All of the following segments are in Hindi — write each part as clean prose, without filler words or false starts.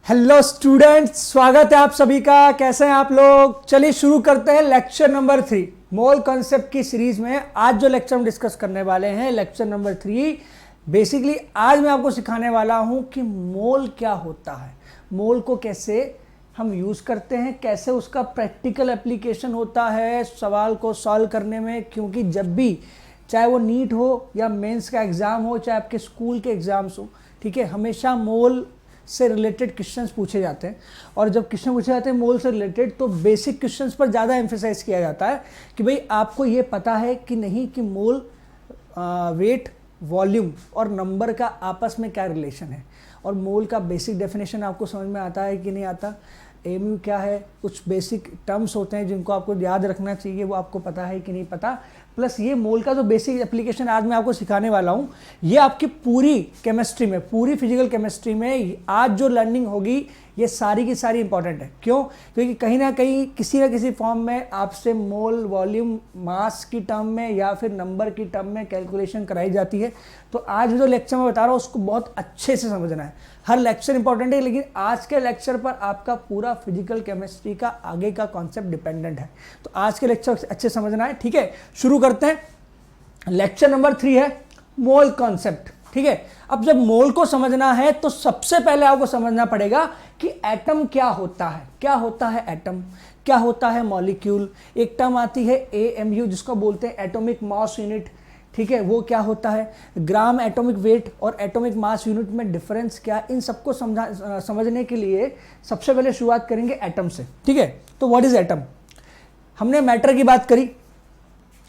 हेलो स्टूडेंट्स, स्वागत है आप सभी का। कैसे हैं आप लोग? चलिए शुरू करते हैं लेक्चर नंबर 3 मोल कॉन्सेप्ट की सीरीज में। आज जो लेक्चर हम डिस्कस करने वाले हैं लेक्चर नंबर 3, बेसिकली आज मैं आपको सिखाने वाला हूं कि मोल क्या होता है, मोल को कैसे हम यूज करते हैं, कैसे उसका प्रैक्टिकल एप्लीकेशन होता है सवाल को सॉल्व करने में। क्योंकि जब भी चाहे वो नीट हो या मेंस का एग्जाम हो, चाहे आपके स्कूल के एग्जाम्स हो, ठीक है, हमेशा मोल से रिलेटेड क्वेश्चंस पूछे जाते हैं। और जब क्वेश्चन पूछे जाते हैं मोल से रिलेटेड, तो बेसिक क्वेश्चंस पर ज़्यादा एम्फेसाइज किया जाता है कि भाई आपको ये पता है कि नहीं कि मोल, वेट, वॉल्यूम और नंबर का आपस में क्या रिलेशन है, और मोल का बेसिक डेफिनेशन आपको समझ में आता है कि नहीं आता, एमयू क्या है, कुछ बेसिक टर्म्स होते हैं जिनको आपको याद रखना चाहिए, वो आपको पता है कि नहीं पता। प्लस ये मोल का जो बेसिक एप्लीकेशन आज मैं आपको सिखाने वाला हूँ, ये आपकी पूरी केमिस्ट्री में, पूरी फिजिकल केमिस्ट्री में आज जो लर्निंग होगी ये सारी की सारी इंपॉर्टेंट है। क्यों? क्योंकि कहीं ना कहीं किसी ना किसी फॉर्म में आपसे मोल, वॉल्यूम, मास की टर्म में या फिर नंबर की टर्म में कैलकुलेशन कराई जाती है। तो आज जो लेक्चर मैं बता रहा हूँ उसको बहुत अच्छे से समझना है। हर लेक्चर इंपॉर्टेंट है, लेकिन आज के लेक्चर पर आपका पूरा फिजिकल केमिस्ट्री का आगे का कॉन्सेप्ट डिपेंडेंट है। तो आज के लेक्चर अच्छे समझना है, ठीक है। शुरू करते हैं। लेक्चर नंबर 3 है मोल कॉन्सेप्ट, ठीक है। अब जब मोल को समझना है तो सबसे पहले आपको समझना पड़ेगा कि एटम क्या होता है। क्या होता है एटम, क्या होता है मॉलिक्यूल। एक टर्म आती है एएमयू जिसको बोलते हैं एटॉमिक मास यूनिट, ठीक है, वो क्या होता है। ग्राम एटॉमिक वेट और एटॉमिक मास यूनिट में डिफरेंस क्या, इन सबको समझने के लिए सबसे पहले शुरुआत करेंगे एटम से, ठीक है। तो व्हाट इज एटम? हमने मैटर की बात करी,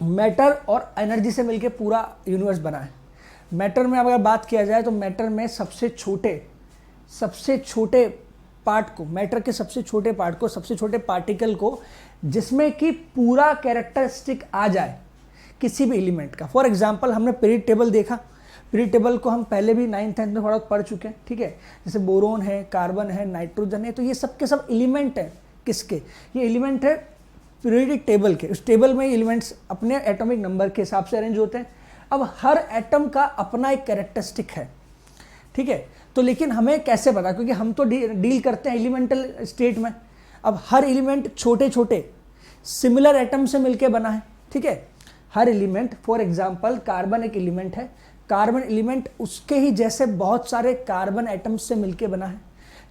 मैटर और एनर्जी से मिलकर पूरा यूनिवर्स बना है। मैटर में अगर बात किया जाए तो मैटर में सबसे छोटे पार्ट को, मैटर के सबसे छोटे पार्ट को, सबसे छोटे पार्टिकल को, जिसमें कि पूरा कैरेक्टरिस्टिक आ जाए किसी भी एलिमेंट का। फॉर एग्जांपल हमने पीरियड टेबल देखा, पीरियड टेबल को हम पहले भी 9th 10th में थोड़ा पढ़ चुके हैं, ठीक है। जैसे बोरोन है, कार्बन है, नाइट्रोजन है, तो ये सब के सब एलिमेंट है किसके, ये एलिमेंट है पीरियडिक टेबल के। उस टेबल में एलिमेंट्स अपने एटॉमिक नंबर के हिसाब से अरेंज होते हैं। अब हर एटम का अपना एक कैरेक्टरिस्टिक है, ठीक है। तो लेकिन हमें कैसे पता, क्योंकि हम तो डील करते हैं एलिमेंटल स्टेट में। अब हर एलिमेंट छोटे छोटे सिमिलर एटम से मिलके बना है, ठीक है। हर एलिमेंट, फॉर एग्जांपल कार्बन एक एलिमेंट है, कार्बन एलिमेंट उसके ही जैसे बहुत सारे कार्बन एटम्स से मिलके बना है।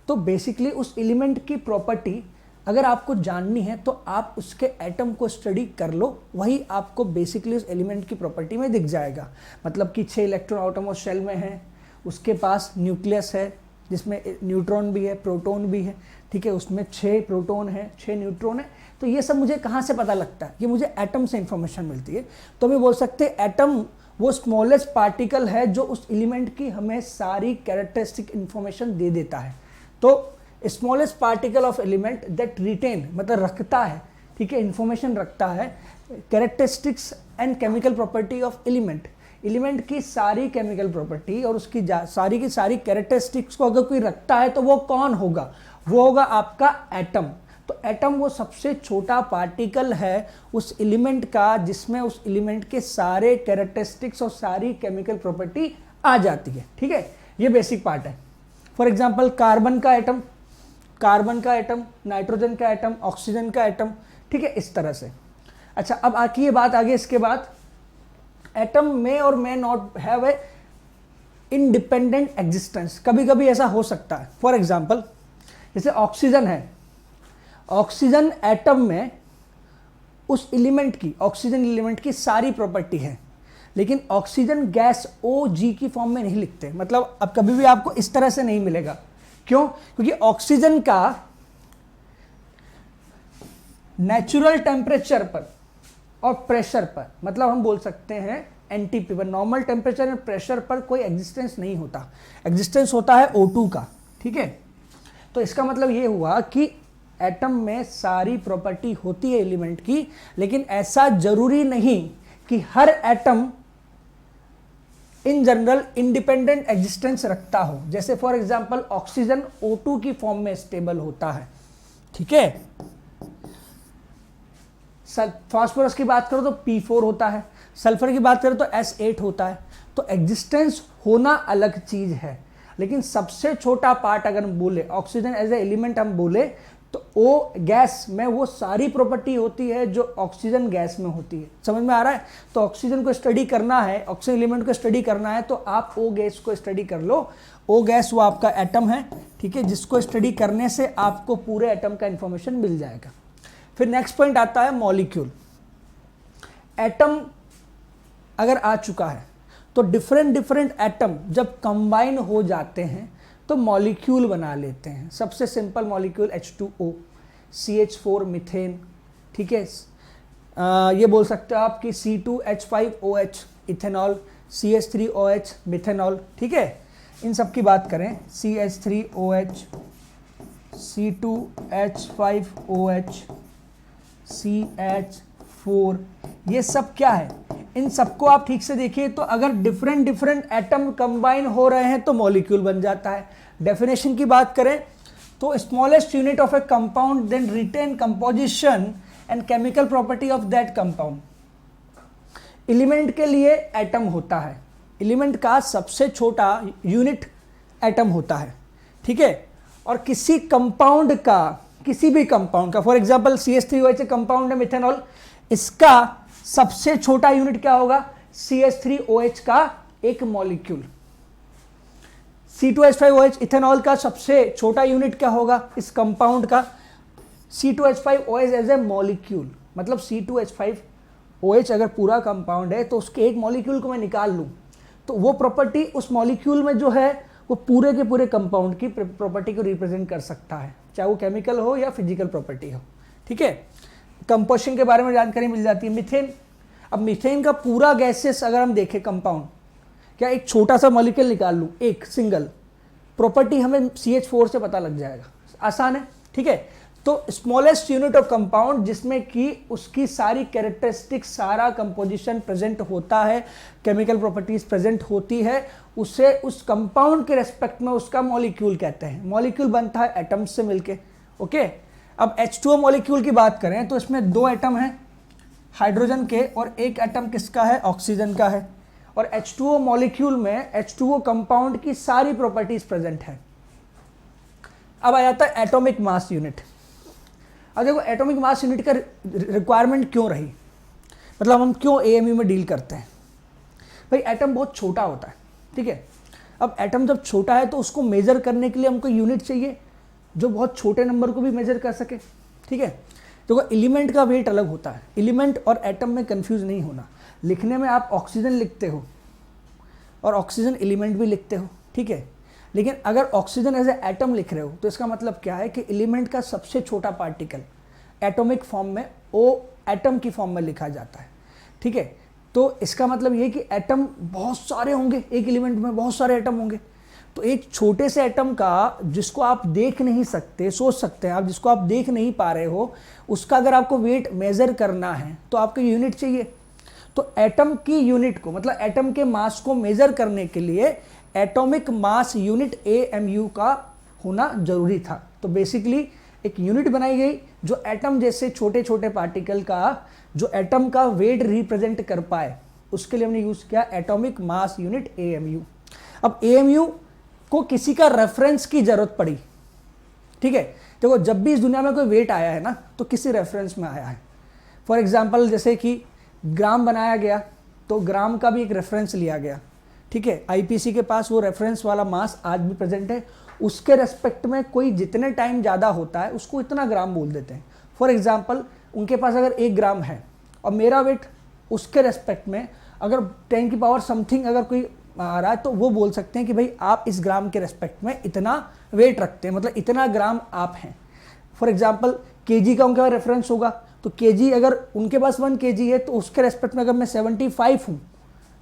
तो बेसिकली उस एलिमेंट की प्रॉपर्टी अगर आपको जाननी है तो आप उसके एटम को स्टडी कर लो, वही आपको बेसिकली उस एलिमेंट की प्रॉपर्टी में दिख जाएगा। मतलब कि 6 इलेक्ट्रॉन आउटरमोस्ट शेल में है, उसके पास न्यूक्लियस है जिसमें न्यूट्रॉन भी है, प्रोटॉन भी है, ठीक है, उसमें 6 प्रोटॉन है, 6 न्यूट्रॉन है। तो ये सब मुझे कहाँ से पता लगता है? ये मुझे एटम से इंफॉर्मेशन मिलती है। तो हम बोल सकते हैं एटम वो स्मॉलेस्ट पार्टिकल है जो उस एलिमेंट की हमें सारी कैरेक्टरिस्टिक इंफॉर्मेशन दे देता है। तो smallest particle of element that retain, मतलब रखता है, ठीक है, इंफॉर्मेशन रखता है characteristics and chemical property of element. Element की सारी केमिकल प्रॉपर्टी और उसकी सारी की सारी कैरेक्टरिस्टिक्स को अगर कोई रखता है तो वो कौन होगा? वो होगा आपका एटम। तो एटम वो सबसे छोटा पार्टिकल है उस एलिमेंट का जिसमें उस एलिमेंट के सारे कैरेक्टरिस्टिक्स और सारी केमिकल प्रॉपर्टी आ जाती है, ठीक है। ये बेसिक पार्ट है। फॉर एग्जांपल कार्बन का एटम, नाइट्रोजन का एटम, ऑक्सीजन का एटम, ठीक है, इस तरह से। अच्छा, अब आकी ये बात आगे, इसके बाद एटम में और may not have a independent existence. कभी कभी ऐसा हो सकता है। फॉर एग्जांपल जैसे ऑक्सीजन है, ऑक्सीजन एटम में उस एलिमेंट की, ऑक्सीजन एलिमेंट की सारी प्रॉपर्टी है, लेकिन ऑक्सीजन गैस OG की फॉर्म में नहीं लिखते। मतलब अब कभी भी आपको इस तरह से नहीं मिलेगा। क्यों? क्योंकि ऑक्सीजन का नेचुरल टेम्परेचर पर और प्रेशर पर, मतलब हम बोल सकते हैं NTP पर, नॉर्मल टेम्परेचर एंड प्रेशर पर कोई एग्जिस्टेंस नहीं होता। एग्जिस्टेंस होता है O2 का, ठीक है। तो इसका मतलब ये हुआ कि एटम में सारी प्रॉपर्टी होती है एलिमेंट की, लेकिन ऐसा जरूरी नहीं कि हर atom in general independent existence रखता हो। जैसे फॉर एग्जांपल ऑक्सीजन O2 की फॉर्म में स्टेबल होता है, ठीक है। फास्फोरस की बात करो तो P4 होता है, सल्फर की बात करो तो S8 होता है। तो एग्जिस्टेंस होना अलग चीज है। लेकिन सबसे छोटा पार्ट अगर हम बोले ऑक्सीजन एज ए एलिमेंट हम बोले तो वो गैस में वो सारी प्रॉपर्टी होती है जो ऑक्सीजन गैस में होती है। समझ में आ रहा है? तो ऑक्सीजन को स्टडी करना है, ऑक्सीजन एलिमेंट को स्टडी करना है तो आप ओ गैस को स्टडी कर लो। ओ गैस वो आपका एटम है, ठीक है, जिसको स्टडी करने से आपको पूरे एटम का इंफॉर्मेशन मिल जाएगा। फिर नेक्स्ट पॉइंट आता है मॉलिक्यूल। एटम अगर आ चुका है तो डिफरेंट एटम जब कंबाइन हो जाते हैं तो मॉलिक्यूल बना लेते हैं। सबसे simple molecule H2O, CH4 methane, ठीक है, ये बोल सकते हो आप कि C2H5OH इथेनॉल, CH3OH मिथेनॉल, ठीक है। इन सब की बात करें CH3OH, C2H5OH, CH4, ये सब क्या है? इन सबको आप ठीक से देखिए तो अगर डिफरेंट एटम कंबाइन हो रहे हैं तो मॉलिक्यूल बन जाता है। डेफिनेशन की बात करें तो smallest unit of a compound then retain composition and chemical property of that compound. Element के लिए एटम होता है, एलिमेंट का सबसे छोटा यूनिट एटम होता है, ठीक है। और किसी कंपाउंड का, किसी भी कंपाउंड का, फॉर एग्जांपल CH3OH कंपाउंड है मिथेनॉल, इसका सबसे छोटा यूनिट क्या होगा? CH3OH का एक मॉलिक्यूल। C2H5OH इथेनॉल का सबसे छोटा यूनिट क्या होगा इस कंपाउंड का? C2H5OH as a molecule. मतलब C2H5OH अगर पूरा कंपाउंड है तो उसके एक मॉलिक्यूल को मैं निकाल लूं तो वो प्रॉपर्टी उस मॉलिक्यूल में जो है वो पूरे के पूरे कंपाउंड की प्रॉपर्टी को रिप्रेजेंट कर सकता है, चाहे वो केमिकल हो या फिजिकल प्रॉपर्टी हो, ठीक है। कंपोजिशन के बारे में जानकारी मिल जाती है। मीथेन, अब मीथेन का पूरा गैसेस अगर हम देखें कंपाउंड, क्या एक छोटा सा मॉलिक्यूल निकाल लूँ, एक सिंगल प्रॉपर्टी हमें CH4 से पता लग जाएगा, आसान है, ठीक है। तो स्मॉलेस्ट यूनिट ऑफ कंपाउंड जिसमें कि उसकी सारी कैरेक्टरिस्टिक्स, सारा कंपोजिशन प्रेजेंट होता है, केमिकल प्रॉपर्टीज प्रेजेंट होती है, उसे उस कंपाउंड के रेस्पेक्ट में उसका मॉलिक्यूल कहते हैं। मॉलिक्यूल बनता है एटम्स से मिलके, ओके। अब H2O मॉलिक्यूल की बात करें तो इसमें 2 एटम हैं हाइड्रोजन के और एक एटम किसका है? ऑक्सीजन का है। और H2O मॉलिक्यूल में H2O कंपाउंड की सारी प्रॉपर्टीज प्रेजेंट है। अब आ जाता है एटॉमिक मास यूनिट। अब देखो एटॉमिक मास यूनिट का रिक्वायरमेंट क्यों रही, मतलब हम क्यों AMU में डील करते हैं? भाई एटम बहुत छोटा होता है, ठीक है। अब एटम जब छोटा है तो उसको मेजर करने के लिए हमको यूनिट चाहिए जो बहुत छोटे नंबर को भी मेजर कर सके, ठीक है। तो एलिमेंट का वेट अलग होता है, एलिमेंट और एटम में कंफ्यूज नहीं होना। लिखने में आप ऑक्सीजन लिखते हो और ऑक्सीजन एलिमेंट भी लिखते हो, ठीक है, लेकिन अगर ऑक्सीजन एज ए एटम लिख रहे हो तो इसका मतलब क्या है कि एलिमेंट का सबसे छोटा पार्टिकल एटॉमिक फॉर्म में वो एटम की फॉर्म में लिखा जाता है, ठीक है। तो इसका मतलब ये कि एटम बहुत सारे होंगे, एक एलिमेंट में बहुत सारे एटम होंगे। तो एक छोटे से एटम का जिसको आप देख नहीं सकते, सोच सकते हैं आप, जिसको आप देख नहीं पा रहे हो, उसका अगर आपको वेट मेजर करना है तो आपको यूनिट चाहिए। तो एटम की यूनिट को, मतलब एटम के मास को मेजर करने के लिए एटॉमिक मास यूनिट AMU का होना जरूरी था। तो बेसिकली एक यूनिट बनाई गई जो एटम जैसे छोटे छोटे पार्टिकल का, जो एटम का वेट रिप्रेजेंट कर पाए, उसके लिए हमने यूज किया एटॉमिक मास यूनिट AMU। अब AMU को किसी का रेफरेंस की जरूरत पड़ी, ठीक है। देखो जब भी इस दुनिया में कोई वेट आया है ना तो किसी रेफरेंस में आया है। फॉर एग्जांपल जैसे कि ग्राम बनाया गया तो ग्राम का भी एक रेफरेंस लिया गया, ठीक है। IPC के पास वो रेफरेंस वाला मास आज भी प्रेजेंट है, उसके रेस्पेक्ट में कोई जितने टाइम ज़्यादा होता है उसको इतना ग्राम बोल देते हैं। फॉर एग्जांपल उनके पास अगर 1 ग्राम है और मेरा वेट उसके रेस्पेक्ट में अगर 10 की पावर समथिंग अगर कोई आ रहा है तो वो बोल सकते हैं कि भाई आप इस ग्राम के रेस्पेक्ट में इतना वेट रखते हैं, मतलब इतना ग्राम आप हैं। फॉर एग्जांपल kg का उनके पास रेफरेंस होगा तो kg अगर उनके पास 1 kg है तो उसके रेस्पेक्ट में अगर मैं 75 हूँ,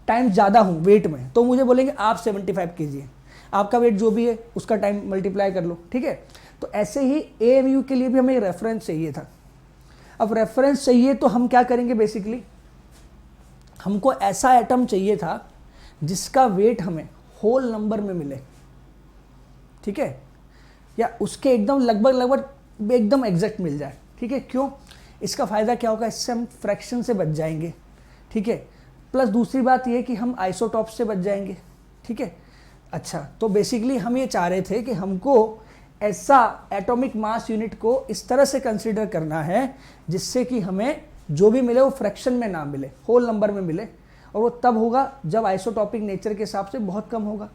टाइम ज़्यादा हूँ वेट में, तो मुझे बोलेंगे आप 75 kg हैं। आपका वेट जो भी है उसका टाइम मल्टीप्लाई कर लो, ठीक है। तो ऐसे ही AMU के लिए भी हमें रेफरेंस चाहिए था। अब रेफरेंस चाहिए तो हम क्या करेंगे, बेसिकली हमको ऐसा एटम चाहिए था जिसका वेट हमें होल नंबर में मिले, ठीक है, या उसके एकदम लगभग एकदम एग्जैक्ट मिल जाए, ठीक है। क्यों? इसका फ़ायदा क्या होगा, इससे हम फ्रैक्शन से बच जाएंगे, ठीक है। प्लस दूसरी बात ये कि हम आइसोटॉप से बच जाएंगे, ठीक है। अच्छा, तो बेसिकली हम ये चाह रहे थे कि हमको ऐसा एटॉमिक मास यूनिट को इस तरह से कंसीडर करना है जिससे कि हमें जो भी मिले वो फ्रैक्शन में ना मिले, होल नंबर में मिले, और वो तब होगा जब आइसोटॉपिक नेचर के हिसाब से बहुत कम होगा।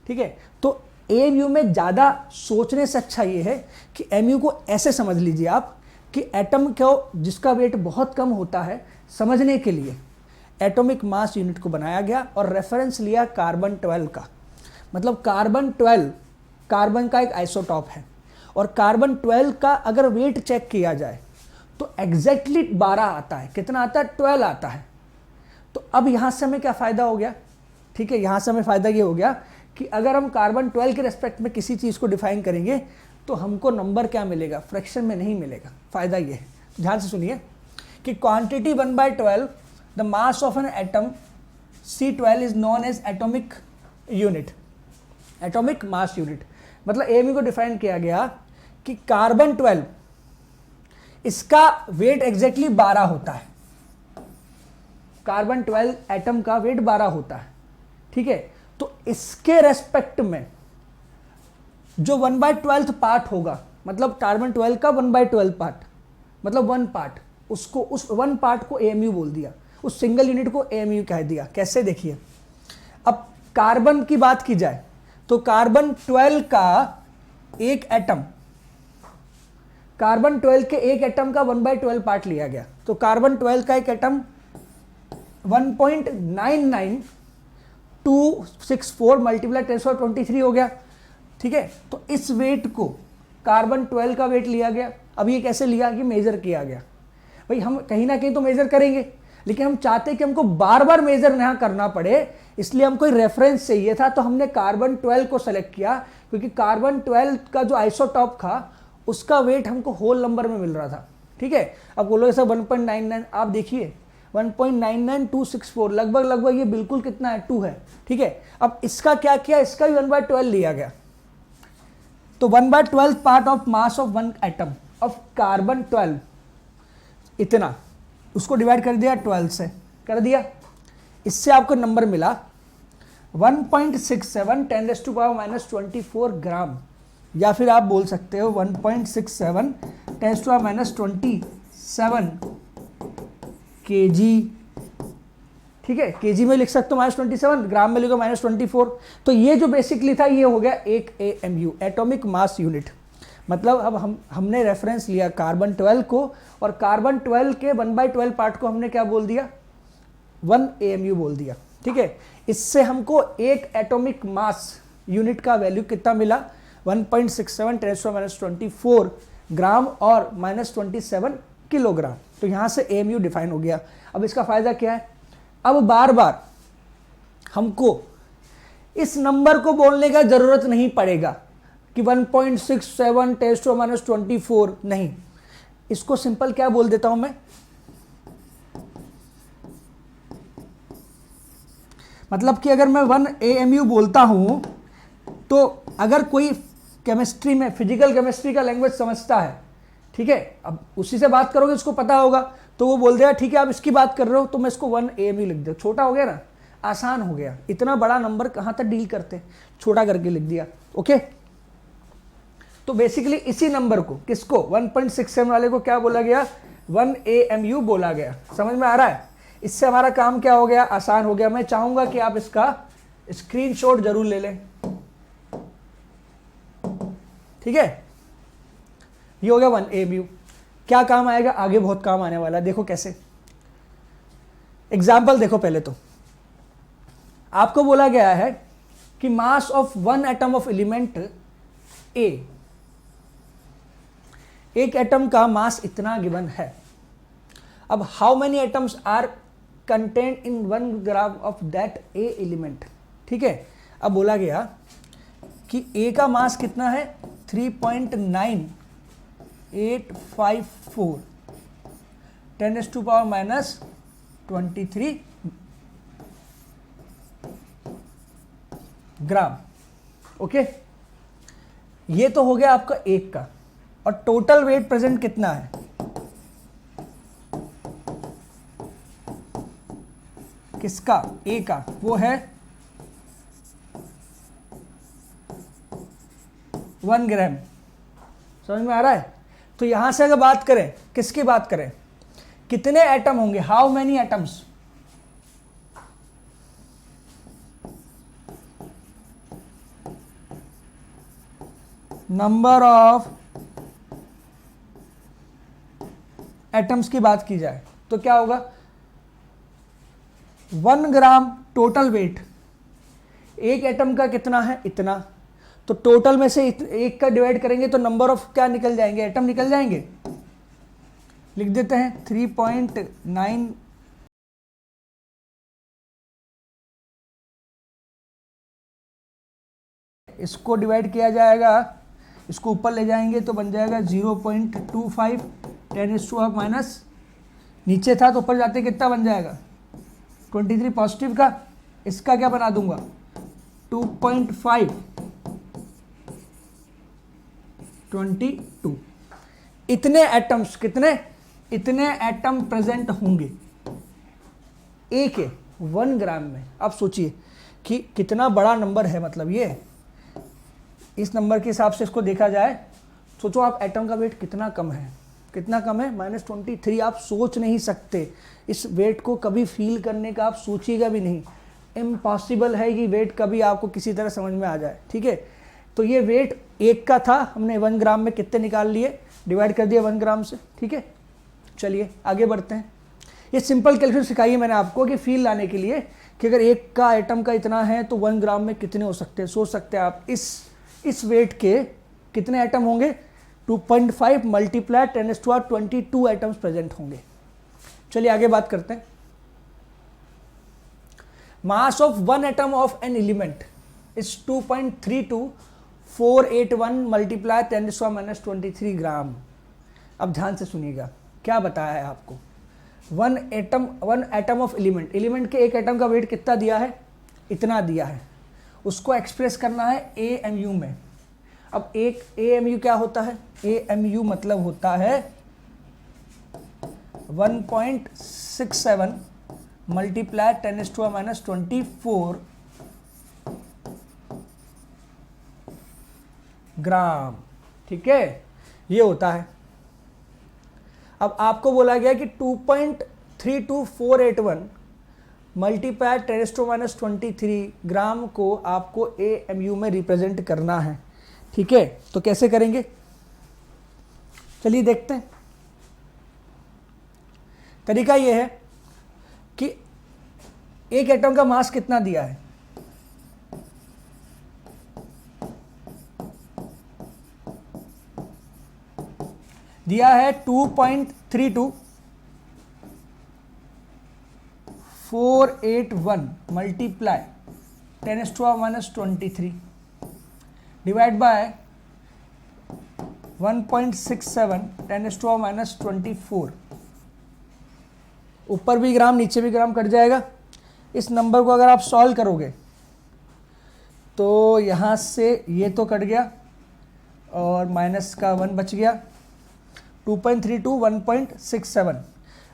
ठीक है, तो एएमयू में ज़्यादा सोचने से अच्छा ये है कि एमयू को ऐसे समझ लीजिए आप कि एटम को जिसका वेट बहुत कम होता है, समझने के लिए एटॉमिक मास यूनिट को बनाया गया और रेफरेंस लिया कार्बन 12 का। मतलब कार्बन 12 कार्बन का एक आइसोटॉप है और कार्बन 12 का अगर वेट चेक किया जाए तो एग्जैक्टली 12 आता है। कितना आता है? 12 आता है। तो अब यहाँ से हमें क्या फ़ायदा हो गया? ठीक है, यहाँ से हमें फ़ायदा ये हो गया कि अगर हम कार्बन 12 के रेस्पेक्ट में किसी चीज़ को डिफाइन करेंगे तो हमको नंबर क्या मिलेगा? फ्रैक्शन में नहीं मिलेगा। फ़ायदा ये है, ध्यान से सुनिए कि quantity 1/12 the mass of an atom C12 is known as atomic unit, atomic mass unit. मतलब एएमयू को डिफाइन किया गया कि कार्बन 12 इसका वेट एग्जैक्टली 12 होता है। कार्बन 12 एटम का वेट 12 होता है। ठीक है, तो इसके रेस्पेक्ट में जो 1/12 पार्ट होगा, मतलब कार्बन 12 का 1/12 पार्ट, मतलब 1 पार्ट, उसको उस 1 पार्ट को एएमयू बोल दिया, उस सिंगल यूनिट को एएमयू कह दिया। कैसे? देखिए, अब कार्बन की बात की जाए तो कार्बन 12 का एक एटम, कार्बन 12 के एक एटम का 1/12 पार्ट लिया गया, तो कार्बन 12 का एक एटम 1.99264 मल्टीप्लाई 1023 हो गया। ठीक है, तो इस वेट को कार्बन 12 का वेट लिया गया। अब ये कैसे लिया? कि मेजर किया गया। भाई हम कहीं ना कहीं तो मेजर करेंगे, लेकिन हम चाहते कि हमको बार बार मेजर ना करना पड़े, इसलिए हमको रेफरेंस चाहिए था। तो हमने कार्बन 12 को सेलेक्ट किया क्योंकि कार्बन 12 का जो आइसोटॉप था उसका वेट हमको होल नंबर में मिल रहा था। ठीक है, अब बोलोगे सर 1.99, आप देखिए 1.99264 लगभग ये बिल्कुल कितना है? 2 है। ठीक है, अब इसका क्या किया? इसका भी 1/12 लिया गया। तो 1/12 part of mass of one atom of carbon 12, इतना, उसको डिवाइड कर दिया 12 से, कर दिया। इससे आपको नंबर मिला 1.67 10⁻⁻24 ग्राम, या फिर आप बोल सकते हो 1.67 10⁻⁻27 केजी। ठीक है, केजी में लिख सकते हो -27, ग्राम में लिखो -24। तो ये जो बेसिकली था ये हो गया एक एएमयू, एटॉमिक मास यूनिट। मतलब अब हमने रेफरेंस लिया कार्बन 12 को और कार्बन 12 के 1/12 पार्ट को हमने क्या बोल दिया? 1 एएमयू बोल दिया। ठीक है, इससे हमको एक एटॉमिक मास यूनिट का वैल्यू कितना मिला? 1.67 10⁻⁻24 ग्राम और -27 किलोग्राम। तो यहाँ से एएमयू डिफाइन हो गया। अब इसका फ़ायदा क्या है? अब बार बार हमको इस नंबर को बोलने का ज़रूरत नहीं पड़ेगा कि 1.67 10⁻⁻24, नहीं, इसको सिंपल क्या बोल देता हूँ मैं? मतलब कि अगर मैं 1 एएमयू बोलता हूँ तो अगर कोई केमिस्ट्री में, फिजिकल केमिस्ट्री का लैंग्वेज समझता है, ठीक है, अब उसी से बात करोगे, उसको पता होगा, तो वो बोल देगा ठीक है आप इसकी बात कर रहे हो तो मैं इसको 1 एएमयू लिख दो। छोटा हो गया ना, आसान हो गया। इतना बड़ा नंबर कहाँ तक डील करते, छोटा करके लिख दिया। ओके, तो बेसिकली इसी नंबर को, किसको? 1.67 वाले को क्या बोला गया? 1 एएमयू बोला गया। समझ में आ रहा है? इससे हमारा काम क्या हो गया? आसान हो गया। मैं चाहूंगा कि आप इसका स्क्रीनशॉट जरूर ले लें। ठीक है, ये हो गया 1 एएमयू। क्या काम आएगा? आगे बहुत काम आने वाला है। देखो कैसे, एग्जाम्पल देखो। पहले तो आपको बोला गया है कि mass of 1 atom of element A, एक एटम का मास इतना गिवन है। अब how many atoms are content in 1 gram of that A element. ठीक है, अब बोला गया कि ए का मास कितना है? 3.9854 10⁻⁻23 ग्राम। ओके, ये तो हो गया आपका एक का। और टोटल वेट प्रेजेंट कितना है? किसका? ए का। वो है 1 ग्राम। समझ में आ रहा है? तो यहां से अगर बात करें, किसकी बात करें, कितने एटम होंगे, how many atoms, number of atoms की बात की जाए तो क्या होगा, 1 ग्राम टोटल वेट, एक एटम का कितना है, इतना, तो टोटल में से एक का डिवाइड करेंगे तो नंबर ऑफ क्या निकल जाएंगे, एटम निकल जाएंगे। लिख देते हैं 3.9, इसको डिवाइड किया जाएगा, इसको ऊपर ले जाएंगे तो बन जाएगा 0.25, 10⁻⁻, नीचे था तो ऊपर जाते कितना बन जाएगा 23 पॉजिटिव का, इसका क्या बना दूंगा 2.5, 22। इतने एटम्स, कितने, इतने एटम प्रेजेंट होंगे एक 1 ग्राम में। अब सोचिए कि कितना बड़ा नंबर है, मतलब ये इस नंबर के हिसाब से इसको देखा जाए, सोचो आप एटम का वेट कितना कम है, कितना कम है, -23। आप सोच नहीं सकते इस वेट को, कभी फील करने का आप सोचिएगा भी नहीं, इम्पॉसिबल है कि वेट कभी आपको किसी तरह समझ में आ जाए। ठीक है, तो ये वेट एक का था, हमने 1 ग्राम में कितने निकाल लिए, डिवाइड कर दिया 1 ग्राम से। ठीक है, चलिए आगे बढ़ते हैं। ये सिंपल कैलकुलेशन सिखाई है मैंने आपको कि फील लाने के लिए कि अगर एक का एटम का इतना है तो 1 ग्राम में कितने हो सकते हैं। सोच सकते हैं आप इस वेट के कितने एटम होंगे, 2.5 मल्टीप्लाई 10⁻22 एटम्स प्रेजेंट होंगे। चलिए आगे बात करते हैं। मास of 1 atom of an element is 2.32481 multiply 10⁻23 ग्राम। अब ध्यान से सुनिएगा क्या बताया है आपको। 1 एटम ऑफ एलिमेंट, एलिमेंट के एक एटम का वेट कितना दिया है, इतना दिया है, उसको एक्सप्रेस करना है AMU में। अब एक AMU क्या होता है, AMU मतलब होता है 1.67 मल्टीप्लाई 10⁻24 ग्राम। ठीक है, ये होता है। अब आपको बोला गया कि 2.32481 मल्टीप्लाई 10⁻23 ग्राम को आपको AMU में रिप्रेजेंट करना है। ठीक है, तो कैसे करेंगे, चलिए देखते हैं। तरीका यह है कि एक एटम का मास कितना दिया है, दिया है 2.32481 मल्टीप्लाई 10⁻23 डिवाइड बाय 1.67 10⁻24। ऊपर भी ग्राम नीचे भी ग्राम कट जाएगा। इस नंबर को अगर आप सॉल्व करोगे तो यहाँ से ये तो कट गया और माइनस का 1 बच गया, 2.32 1.67।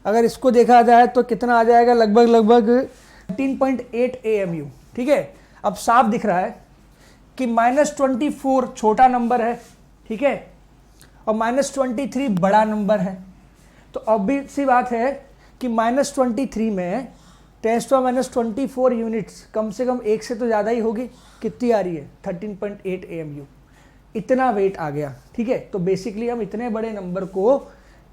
अगर इसको देखा जाए तो कितना आ जाएगा, लगभग 13.8 AMU। ठीक है, अब साफ दिख रहा है कि -24 छोटा नंबर है। ठीक है, और -23 बड़ा नंबर है। तो ऑब्वियस सी बात है कि -23 में 10⁻24 यूनिट्स कम से कम एक से तो ज़्यादा ही होगी। कितनी आ रही है, 13.8 AMU। इतना वेट आ गया। ठीक है, तो बेसिकली हम इतने बड़े नंबर को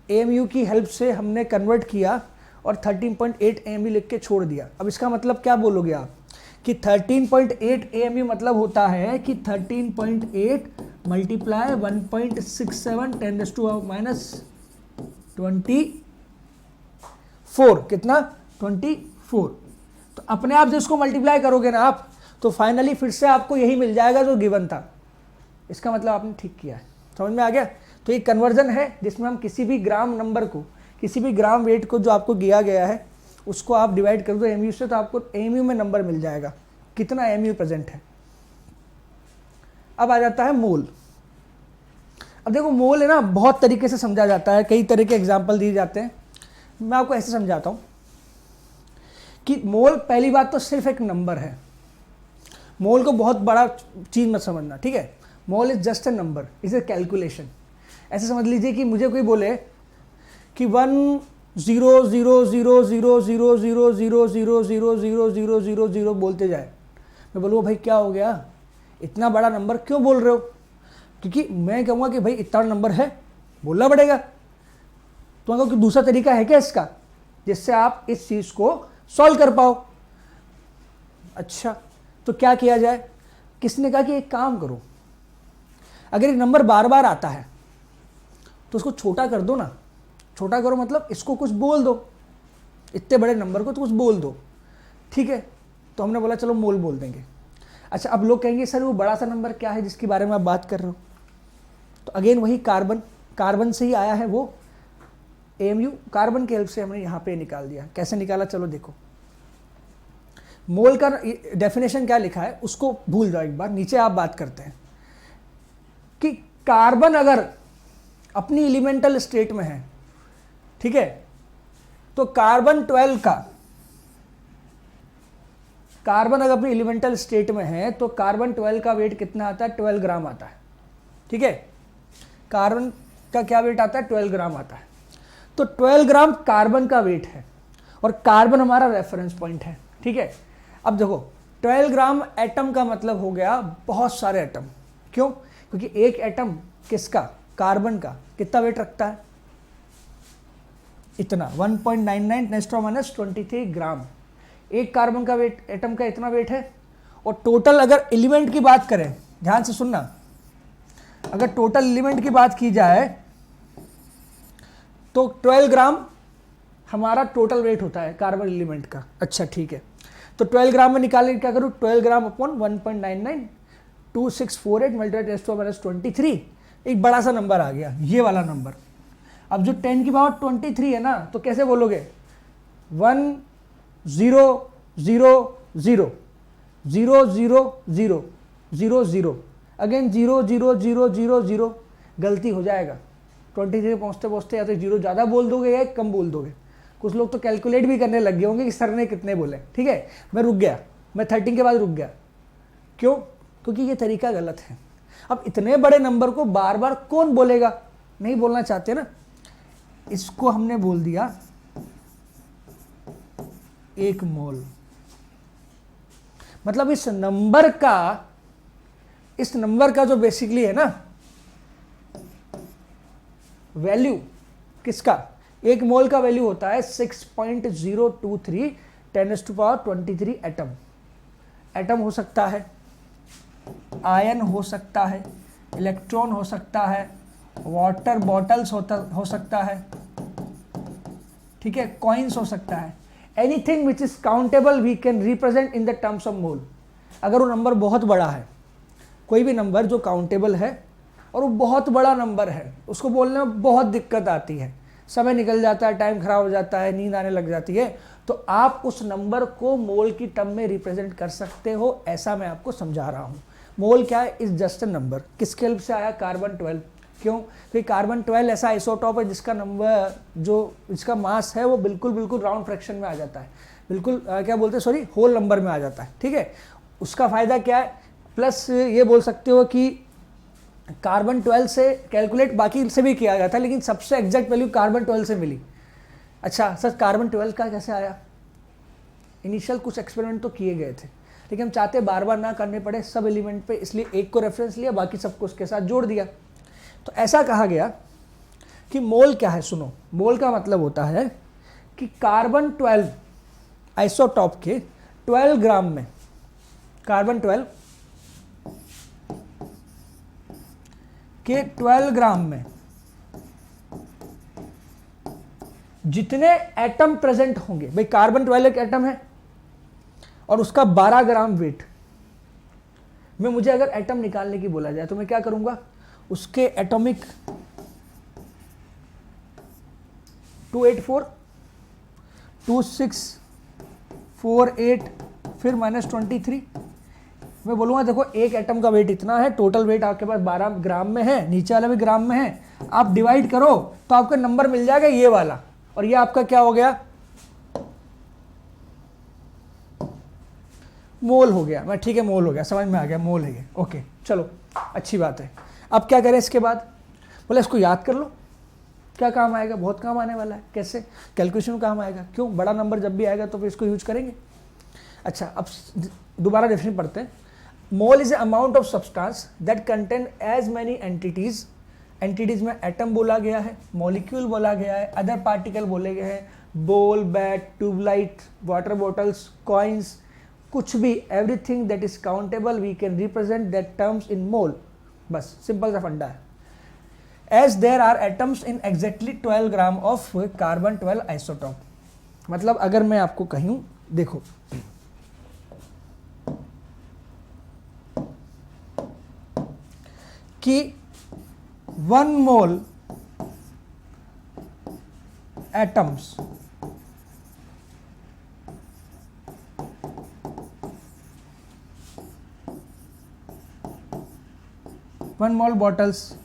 AMU की हेल्प से हमने कन्वर्ट किया और 13.8 AMU लिख के छोड़ दिया। अब इसका मतलब क्या बोलोगे आप कि 13.8 AMU मतलब होता है कि 13.8 मल्टीप्लाई 1.67 10⁻24 कितना 24। तो अपने आप से इसको मल्टीप्लाई करोगे ना आप, तो फाइनली फिर से आपको यही मिल जाएगा जो गिवन था। इसका मतलब आपने ठीक किया है। समझ में आ गया। तो ये कन्वर्जन है जिसमें हम किसी भी ग्राम नंबर को, किसी भी ग्राम वेट को जो आपको दिया गया है उसको आप डिवाइड कर दो AMU से, तो आपको AMU में नंबर मिल जाएगा कितना AMU प्रेजेंट है। अब आ जाता है मोल। अब देखो मोल है ना, बहुत तरीके से समझा जाता है, कई तरह के एग्जाम्पल दिए जाते हैं। मैं आपको ऐसे समझाता हूँ कि मोल पहली बात तो सिर्फ एक नंबर है। मोल को बहुत बड़ा चीज़ मत समझना। ठीक है, mole is just a number, is a calculation. ऐसे समझ लीजिए कि मुझे कोई बोले कि 1 0 0 0 0 0 0 0 0 0 0 0 बोलते जाए, मैं बोलूँगा भाई क्या हो गया, इतना बड़ा नंबर क्यों बोल रहे हो? क्योंकि मैं कहूँगा कि भाई इतना नंबर है, बोलना पड़ेगा। तो मैं कहूँ कि दूसरा तरीका है क्या इसका, जिससे आप इस चीज़ को सॉल्व कर पाओ? अच्छा, तो क्या किया जाए? किसने कहा कि एक काम करो, अगर एक नंबर बार बार आता है तो उसको छोटा कर दो ना। छोटा करो मतलब इसको कुछ बोल दो, इतने बड़े नंबर को तो कुछ बोल दो, ठीक है? तो हमने बोला चलो मोल बोल देंगे। अच्छा, अब लोग कहेंगे सर वो बड़ा सा नंबर क्या है जिसके बारे में आप बात कर रहे हो? तो अगेन वही कार्बन से ही आया है वो AMU, कार्बन के हेल्प से हमने यहाँ पे निकाल दिया। कैसे निकाला चलो देखो। मोल का डेफिनेशन क्या लिखा है उसको भूल जाओ, एक बार नीचे आप बात करते हैं कि कार्बन अगर अपनी एलिमेंटल स्टेट में है, ठीक है, तो कार्बन अगर अपनी एलिमेंटल स्टेट में है तो कार्बन 12 का वेट कितना आता है? 12 ग्राम आता है, ठीक है? कार्बन का क्या वेट आता है? 12 ग्राम आता है। तो 12 ग्राम कार्बन का वेट है और कार्बन हमारा रेफरेंस पॉइंट है, ठीक है? अब देखो 12 ग्राम एटम का मतलब हो गया बहुत सारे एटम। क्यों? क्योंकि एक एटम किसका? कार्बन का कितना वेट रखता है? इतना 1.99 × 10⁻23 ग्राम। एक कार्बन का वेट, एटम का इतना वेट है। और टोटल अगर एलिमेंट की बात करें, ध्यान से सुनना, अगर टोटल एलिमेंट की बात की जाए तो 12 ग्राम हमारा टोटल वेट होता है कार्बन एलिमेंट का। अच्छा ठीक है, तो 12 ग्राम में निकालने क्या करूँ? 12 ग्राम अपॉन 1.99 2648 मल्टीप्लाई 10⁻23, एक बड़ा सा नंबर आ गया, ये वाला नंबर। अब जो 10 की पावर 23 है ना, तो कैसे बोलोगे? 1 0 0 0 0 0 0 0 0 अगेन 0 0 0 0 0, गलती हो जाएगा 23 पहुँचते पहुँचते, या तो 0 ज़्यादा बोल दोगे या कम बोल दोगे। कुछ लोग तो कैलकुलेट भी करने लग गए होंगे कि सर ने कितने बोले, ठीक है? मैं रुक गया, मैं 13 के बाद रुक गया। क्यों? क्योंकि ये तरीका गलत है। अब इतने बड़े नंबर को बार बार कौन बोलेगा? नहीं बोलना चाहते ना, इसको हमने बोल दिया 1 मोल। मतलब इस नंबर का जो बेसिकली है ना वैल्यू, किसका? 1 मोल का वैल्यू होता है 6.023 10⁻23 एटम। एटम हो सकता है, आयन हो सकता है, इलेक्ट्रॉन हो सकता है, वाटर बॉटल्स हो सकता है, ठीक है, कॉइन्स हो सकता है। Anything which is countable we can represent in the terms of mole. अगर वो नंबर बहुत बड़ा है, कोई भी नंबर जो काउंटेबल है और वो बहुत बड़ा नंबर है, उसको बोलने में बहुत दिक्कत आती है, समय निकल जाता है, टाइम खराब हो जाता है, नींद आने लग जाती है, तो आप उस नंबर को मोल की टर्म में रिप्रेजेंट कर सकते हो। ऐसा मैं आपको समझा रहा हूँ। मोल क्या है? Is just a number. किसके हेल्प से आया? कार्बन 12। क्यों? क्योंकि कार्बन 12 ऐसा आइसोटॉप है जिसका नंबर, जिसका मास है वो बिल्कुल राउंड फ्रैक्शन में आ जाता है, बिल्कुल क्या बोलते हैं, सॉरी, होल नंबर में आ जाता है, ठीक है? उसका फायदा क्या है? प्लस ये बोल सकते हो कि कार्बन 12 से कैलकुलेट बाकी से भी किया जाता है, लेकिन सबसे एग्जैक्ट वैल्यू कार्बन 12 से मिली। अच्छा सर, कार्बन 12 का कैसे आया? इनिशियल कुछ एक्सपेरिमेंट तो किए गए थे, लेकिन हम चाहते बार बार ना करने पड़े सब एलिमेंट पे, इसलिए एक को रेफरेंस लिया, बाकी सबको उसके साथ जोड़ दिया। तो ऐसा कहा गया कि मोल क्या है? सुनो, मोल का मतलब होता है कि कार्बन 12 आइसोटॉप के 12 ग्राम में, कार्बन 12 के 12 ग्राम में जितने एटम प्रेजेंट होंगे, भाई कार्बन 12 एक एटम है और उसका 12 ग्राम वेट में, मुझे अगर एटम निकालने की बोला जाए तो मैं क्या करूंगा? उसके एटॉमिक 284 2648 फिर -23, मैं बोलूँगा देखो एक एटम का वेट इतना है, टोटल वेट आपके पास 12 ग्राम में है, नीचे वाला भी ग्राम में है, आप डिवाइड करो तो आपका नंबर मिल जाएगा ये वाला, और ये आपका क्या हो गया? मोल हो गया। मैं ठीक है, मोल हो गया, समझ में आ गया, मोल है ये। ओके चलो, अच्छी बात है। अब क्या करें इसके बाद? बोले इसको याद कर लो, क्या काम आएगा? बहुत काम आने वाला है। कैसे? कैलकुलेशन काम आएगा। क्यों? बड़ा नंबर जब भी आएगा तो फिर इसको यूज करेंगे। अच्छा, अब दोबारा डेफिनेशन पढ़ते हैं। Mole is a amount of substance that contain as many entities. Entities में एटम बोला गया है, मॉलिक्यूल बोला गया है, अदर पार्टिकल बोले गए हैं, ball, bat, tubelight, water bottles, coins, कुछ भी, everything that is countable we can represent that terms in mole. बस सिंपल सा फंडा है। As there are atoms in exactly 12 gram of carbon 12 isotope. मतलब अगर मैं आपको कहूं, देखो कि 1 mole atoms one mole bottles,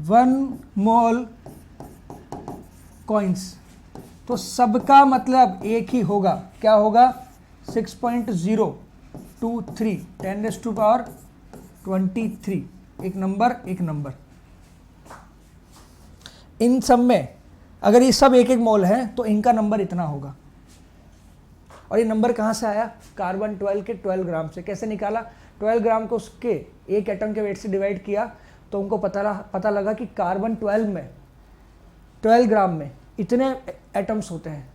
1 mole coins, तो सबका मतलब एक ही होगा। क्या होगा? 6.023 10⁻23। एक नंबर एक नंबर। इन सब में अगर ये सब एक एक मोल है तो इनका नंबर इतना होगा। और ये नंबर कहाँ से आया? कार्बन 12 के 12 ग्राम से। कैसे निकाला? 12 ग्राम को उसके एक एटम के वेट से डिवाइड किया तो उनको पता लगा कि कार्बन 12 ग्राम में इतने एटम्स होते हैं।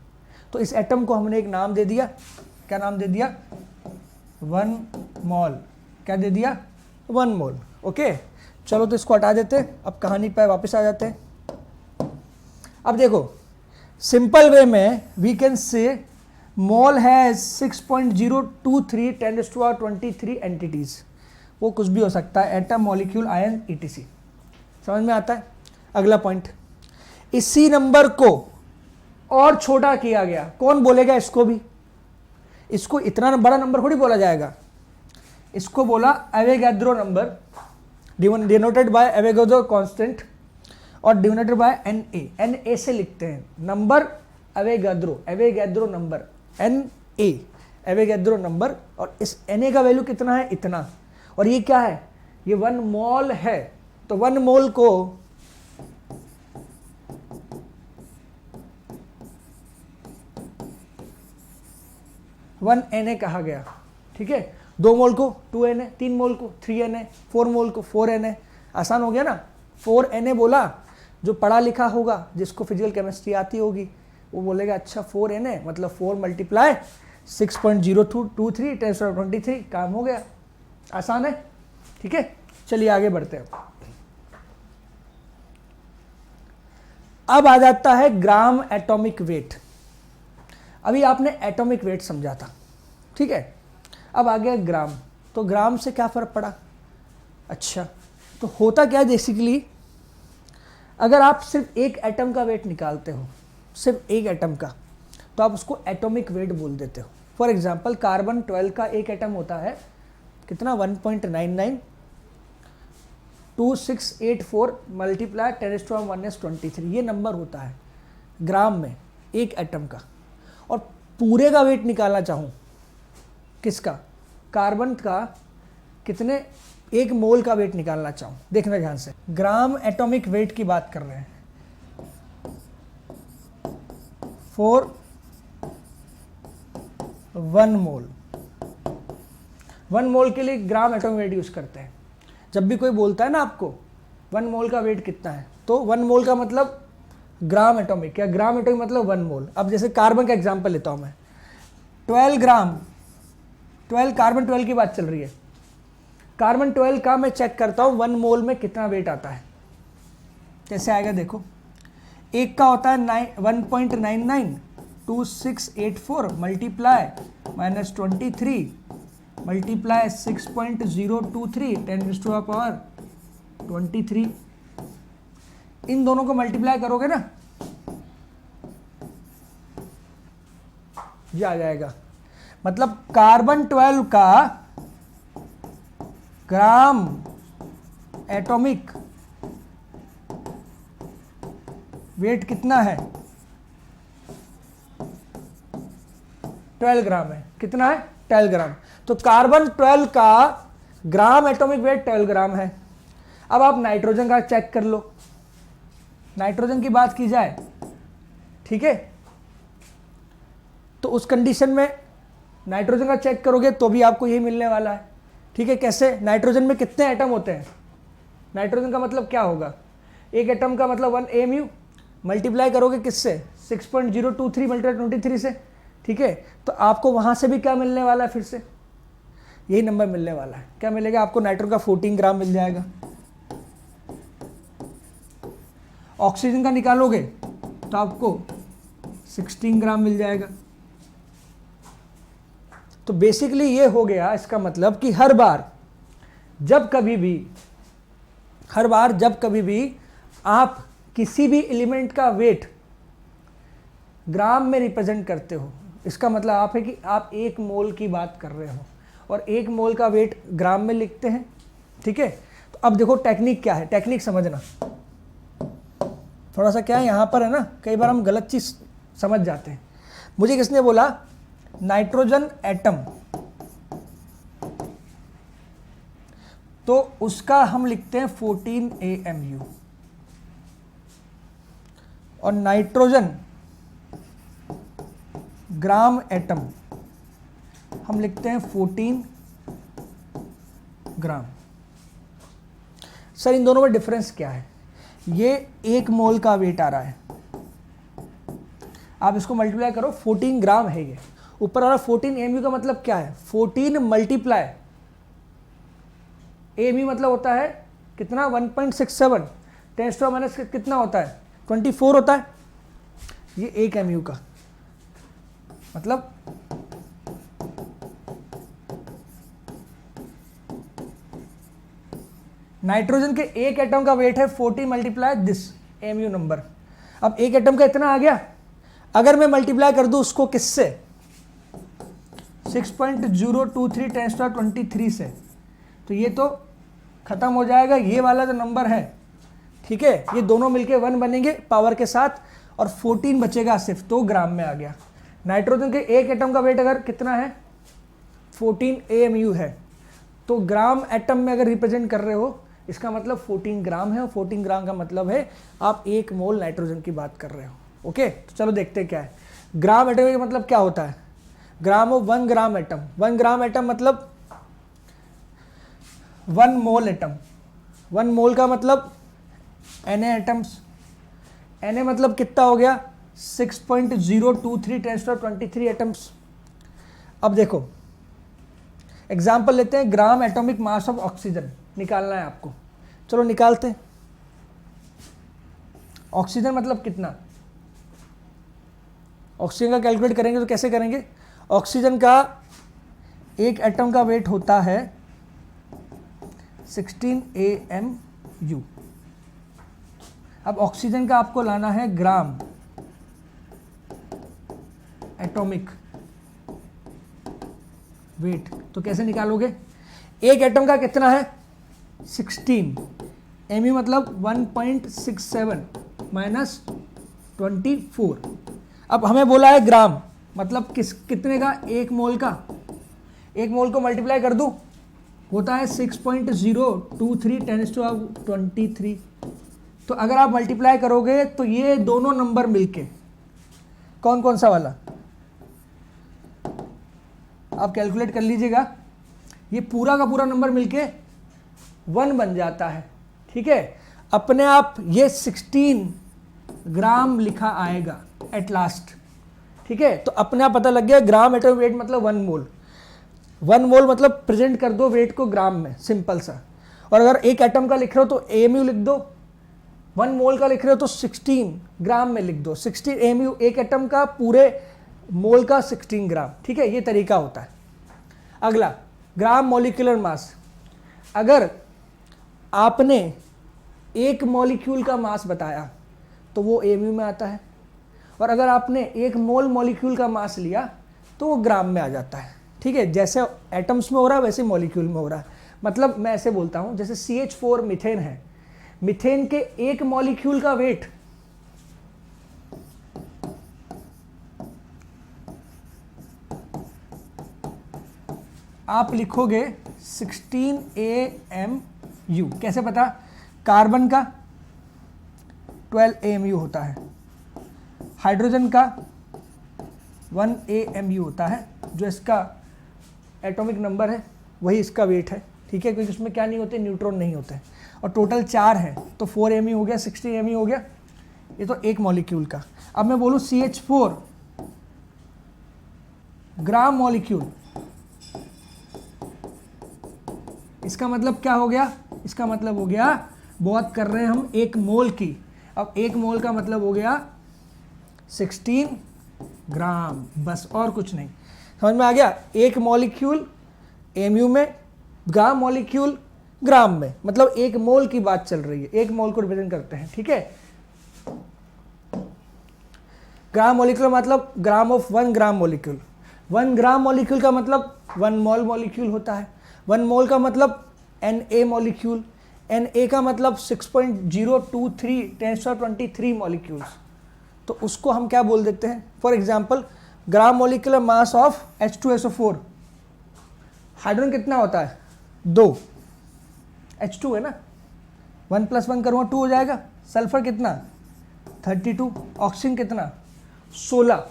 तो इस एटम को हमने एक नाम दे दिया। क्या नाम दे दिया? 1 मोल। क्या दे दिया? 1 मोल। ओके, चलो तो इसको हटा देते हैं। अब कहानी पर वापस आ जाते हैं। अब देखो, सिंपल वे में we can say mole has 6.023 10⁻23 entities. वो कुछ भी हो सकता है, एटम, मॉलिक्यूल, आयन, ईटीसी। समझ में आता है? अगला पॉइंट, इसी नंबर को और छोटा किया गया। कौन बोलेगा इसको भी? इसको इतना बड़ा नंबर थोड़ी बोला जाएगा। इसको बोला Avogadro number, denoted by Avogadro constant और डिनोटेड बाय Na। Na से लिखते हैं number Avogadro number, Na Avogadro number. और इस Na का वैल्यू कितना है? इतना। और ये क्या है? ये 1 मोल है। तो 1 मोल को Na कहा गया। ठीक है, 2 मोल को 2Na, 3 मोल को 3Na, 4 मोल को 4Na। आसान हो गया ना? 4Na बोला, जो पढ़ा लिखा होगा, जिसको फिजिकल केमिस्ट्री आती होगी, वो बोलेगा अच्छा 4Na मतलब 4 मल्टीप्लाई 6.023 10⁻23। काम हो गया। आसान है। ठीक है, चलिए आगे बढ़ते हैं। अब आ जाता है ग्राम एटॉमिक वेट। अभी आपने एटॉमिक वेट समझा था, ठीक है। अब आ गया ग्राम। तो ग्राम से क्या फर्क पड़ा? अच्छा, तो होता क्या है बेसिकली, अगर आप सिर्फ एक एटम का वेट निकालते हो, सिर्फ एक एटम का, तो आप उसको एटॉमिक वेट बोल देते हो। फॉर एग्जांपल कार्बन 12 का एक एटम होता है कितना? 1.992684 मल्टीप्लाई 10⁻⁻23। ये नंबर होता है ग्राम में एक एटम का। और पूरे का वेट निकालना चाहूँ, किसका? कार्बन का कितने, 1 मोल का वेट निकालना चाहूँ, देखना ध्यान से। ग्राम एटॉमिक वेट की बात कर रहे हैं। 1 मोल, 1 मोल के लिए ग्राम एटॉमिक वेट यूज करते हैं। जब भी कोई बोलता है ना आपको 1 मोल का वेट कितना है, तो 1 मोल का मतलब ग्राम एटॉमिक, या ग्राम एटॉमिक मतलब 1 मोल। अब जैसे कार्बन का एग्जांपल लेता हूं मैं, 12 ग्राम, 12 कार्बन 12 की बात चल रही है। कार्बन 12 का मैं चेक करता हूं 1 मोल में कितना वेट आता है। कैसे आएगा देखो, एक का होता है 1.992684 मल्टीप्लाई -23 मल्टीप्लाई 6.023 10⁻23। इन दोनों को मल्टीप्लाई करोगे ना, ये आ जाएगा। मतलब कार्बन 12 का ग्राम एटॉमिक वेट कितना है? 12 ग्राम है। कितना है? 12 ग्राम। तो कार्बन 12 का ग्राम एटॉमिक वेट 12 ग्राम है। अब आप नाइट्रोजन का चेक कर लो, नाइट्रोजन की बात की जाए, ठीक है, तो उस कंडीशन में नाइट्रोजन का चेक करोगे तो भी आपको यही मिलने वाला है, ठीक है। कैसे? नाइट्रोजन में कितने एटम होते हैं? नाइट्रोजन का मतलब क्या होगा? एक एटम का मतलब 1 AMU, मल्टीप्लाई करोगे किससे? 6.023 मल्टीप्लाई 23 से, ठीक है। तो आपको वहां से भी क्या मिलने वाला है? फिर से यही नंबर मिलने वाला है। क्या मिलेगा आपको? नाइट्रोजन का 14 ग्राम मिल जाएगा। ऑक्सीजन का निकालोगे तो आपको 16 ग्राम मिल जाएगा। तो बेसिकली ये हो गया इसका मतलब कि हर बार जब कभी भी आप किसी भी एलिमेंट का वेट ग्राम में रिप्रेजेंट करते हो, इसका मतलब आप है कि आप 1 मोल की बात कर रहे हो और 1 मोल का वेट ग्राम में लिखते हैं, ठीक है। तो अब देखो टेक्निक क्या है, टेक्निक समझना थोड़ा सा। क्या है यहाँ पर है ना, कई बार हम गलत चीज समझ जाते हैं। मुझे किसने बोला? नाइट्रोजन एटम, तो उसका हम लिखते हैं 14 AMU, और नाइट्रोजन ग्राम एटम हम लिखते हैं 14 ग्राम। सर इन दोनों में डिफरेंस क्या है? ये 1 मोल का वेट आ रहा है, आप इसको मल्टीप्लाई करो, 14 ग्राम है ये। ऊपर वाला 14 AMU का मतलब क्या है? 14 मल्टीप्लाई AMU मतलब होता है कितना? 1.67 10⁻⁻ कितना होता है? 24 होता है। ये 1 MU का मतलब नाइट्रोजन के एक एटम का वेट है 40 मल्टीप्लाई दिस AMU नंबर। अब एक एटम का इतना आ गया, अगर मैं मल्टीप्लाई कर दूं उसको किससे? 6.023 10⁻23 से, तो ये तो खत्म हो जाएगा। ये वाला जो नंबर है, ठीक है, ये दोनों मिलके 1 बनेंगे पावर के साथ, और 14 बचेगा सिर्फ, तो ग्राम में आ गया। नाइट्रोजन के एक एटम का वेट अगर कितना है? 14 AMU है, तो ग्राम एटम में अगर रिप्रेजेंट कर रहे हो, इसका मतलब 14 ग्राम है, और 14 ग्राम का मतलब है आप 1 मोल नाइट्रोजन की बात कर रहे हो। ओके, तो चलो देखते हैं क्या है ग्राम एटम का मतलब क्या होता है। Gram of 1 gram atom, 1 gram atom मतलब 1 मोल एटम। 1 मोल का मतलब Na एटम्स, Na मतलब कितना हो गया? 6.023 10⁻23 एटम्स। अब देखो एग्जाम्पल लेते हैं, gram atomic mass of oxygen निकालना है आपको। चलो निकालते हैं। ऑक्सीजन मतलब कितना? ऑक्सीजन का कैलकुलेट करेंगे तो कैसे करेंगे? ऑक्सीजन का एक एटम का वेट होता है 16 AMU। अब ऑक्सीजन का आपको लाना है ग्राम एटॉमिक वेट, तो कैसे निकालोगे? एक एटम का कितना है? 16 MU मतलब 1.67 माइनस 24। अब हमें बोला है ग्राम, मतलब कितने का? 1 मोल का। 1 मोल को मल्टीप्लाई कर दूं, होता है 6.023 10⁻23। तो अगर आप मल्टीप्लाई करोगे तो ये दोनों नंबर मिलके, कौन कौन सा वाला, आप कैलकुलेट कर लीजिएगा, ये पूरा का पूरा नंबर मिलके 1 बन जाता है, ठीक है। अपने आप ये 16 ग्राम लिखा आएगा एट लास्ट, ठीक है। तो अपने आप पता लग गया ग्राम एटॉमिक वेट मतलब 1 मोल। 1 मोल मतलब प्रेजेंट कर दो वेट को ग्राम में, सिंपल सा। और अगर एक एटम का लिख रहे हो तो AMU लिख दो, 1 मोल का लिख रहे हो तो 16 ग्राम में लिख दो। 16 AMU एक एटम का, पूरे मोल का 16 ग्राम, ठीक है। ये तरीका होता है। अगला ग्राम मॉलिक्यूलर मास। अगर आपने एक मॉलिक्यूल का मास बताया तो वो AMU में आता है, और अगर आपने 1 मोल मॉलिक्यूल का मास लिया तो वो ग्राम में आ जाता है, ठीक है। जैसे एटम्स में हो रहा है वैसे मॉलिक्यूल में हो रहा है। मतलब मैं ऐसे बोलता हूँ, जैसे CH4 मीथेन है, मीथेन के एक मॉलिक्यूल का वेट आप लिखोगे 16 AMU। कैसे पता? कार्बन का 12 AMU होता है, हाइड्रोजन का 1 AMU होता है, जो इसका एटॉमिक नंबर है वही इसका वेट है, ठीक है, क्योंकि उसमें क्या नहीं होते, न्यूट्रॉन नहीं होते हैं। और टोटल 4 है तो 4 AMU हो गया, 16 AMU हो गया, ये तो एक मॉलिक्यूल का। अब मैं बोलूँ CH4 ग्राम मॉलिक्यूल, इसका मतलब क्या हो गया? इसका मतलब हो गया बात कर रहे हैं हम 1 मोल की। अब 1 मोल का मतलब हो गया 16 ग्राम, बस और कुछ नहीं। समझ में आ गया? एक मॉलिक्यूल एमयू में, ग्राम मॉलिक्यूल ग्राम में, मतलब 1 मोल की बात चल रही है, 1 मोल को रिप्रेजेंट करते हैं, ठीक है। ग्राम मॉलिक्यूल मतलब gram of 1 gram molecule. 1 gram molecule का मतलब 1 मोल मॉलिक्यूल होता है। 1 मोल का मतलब Na मॉलिक्यूल, Na का मतलब 6.023 1023 मॉलिक्यूल्स। तो उसको हम क्या बोल देते हैं? For example gram molecular mass of H2SO4, hydrogen कितना होता है? 2, H2 है ना, 1 + 1 करूँगा 2 हो जाएगा। सल्फर कितना? 32। ऑक्सीजन कितना? 16।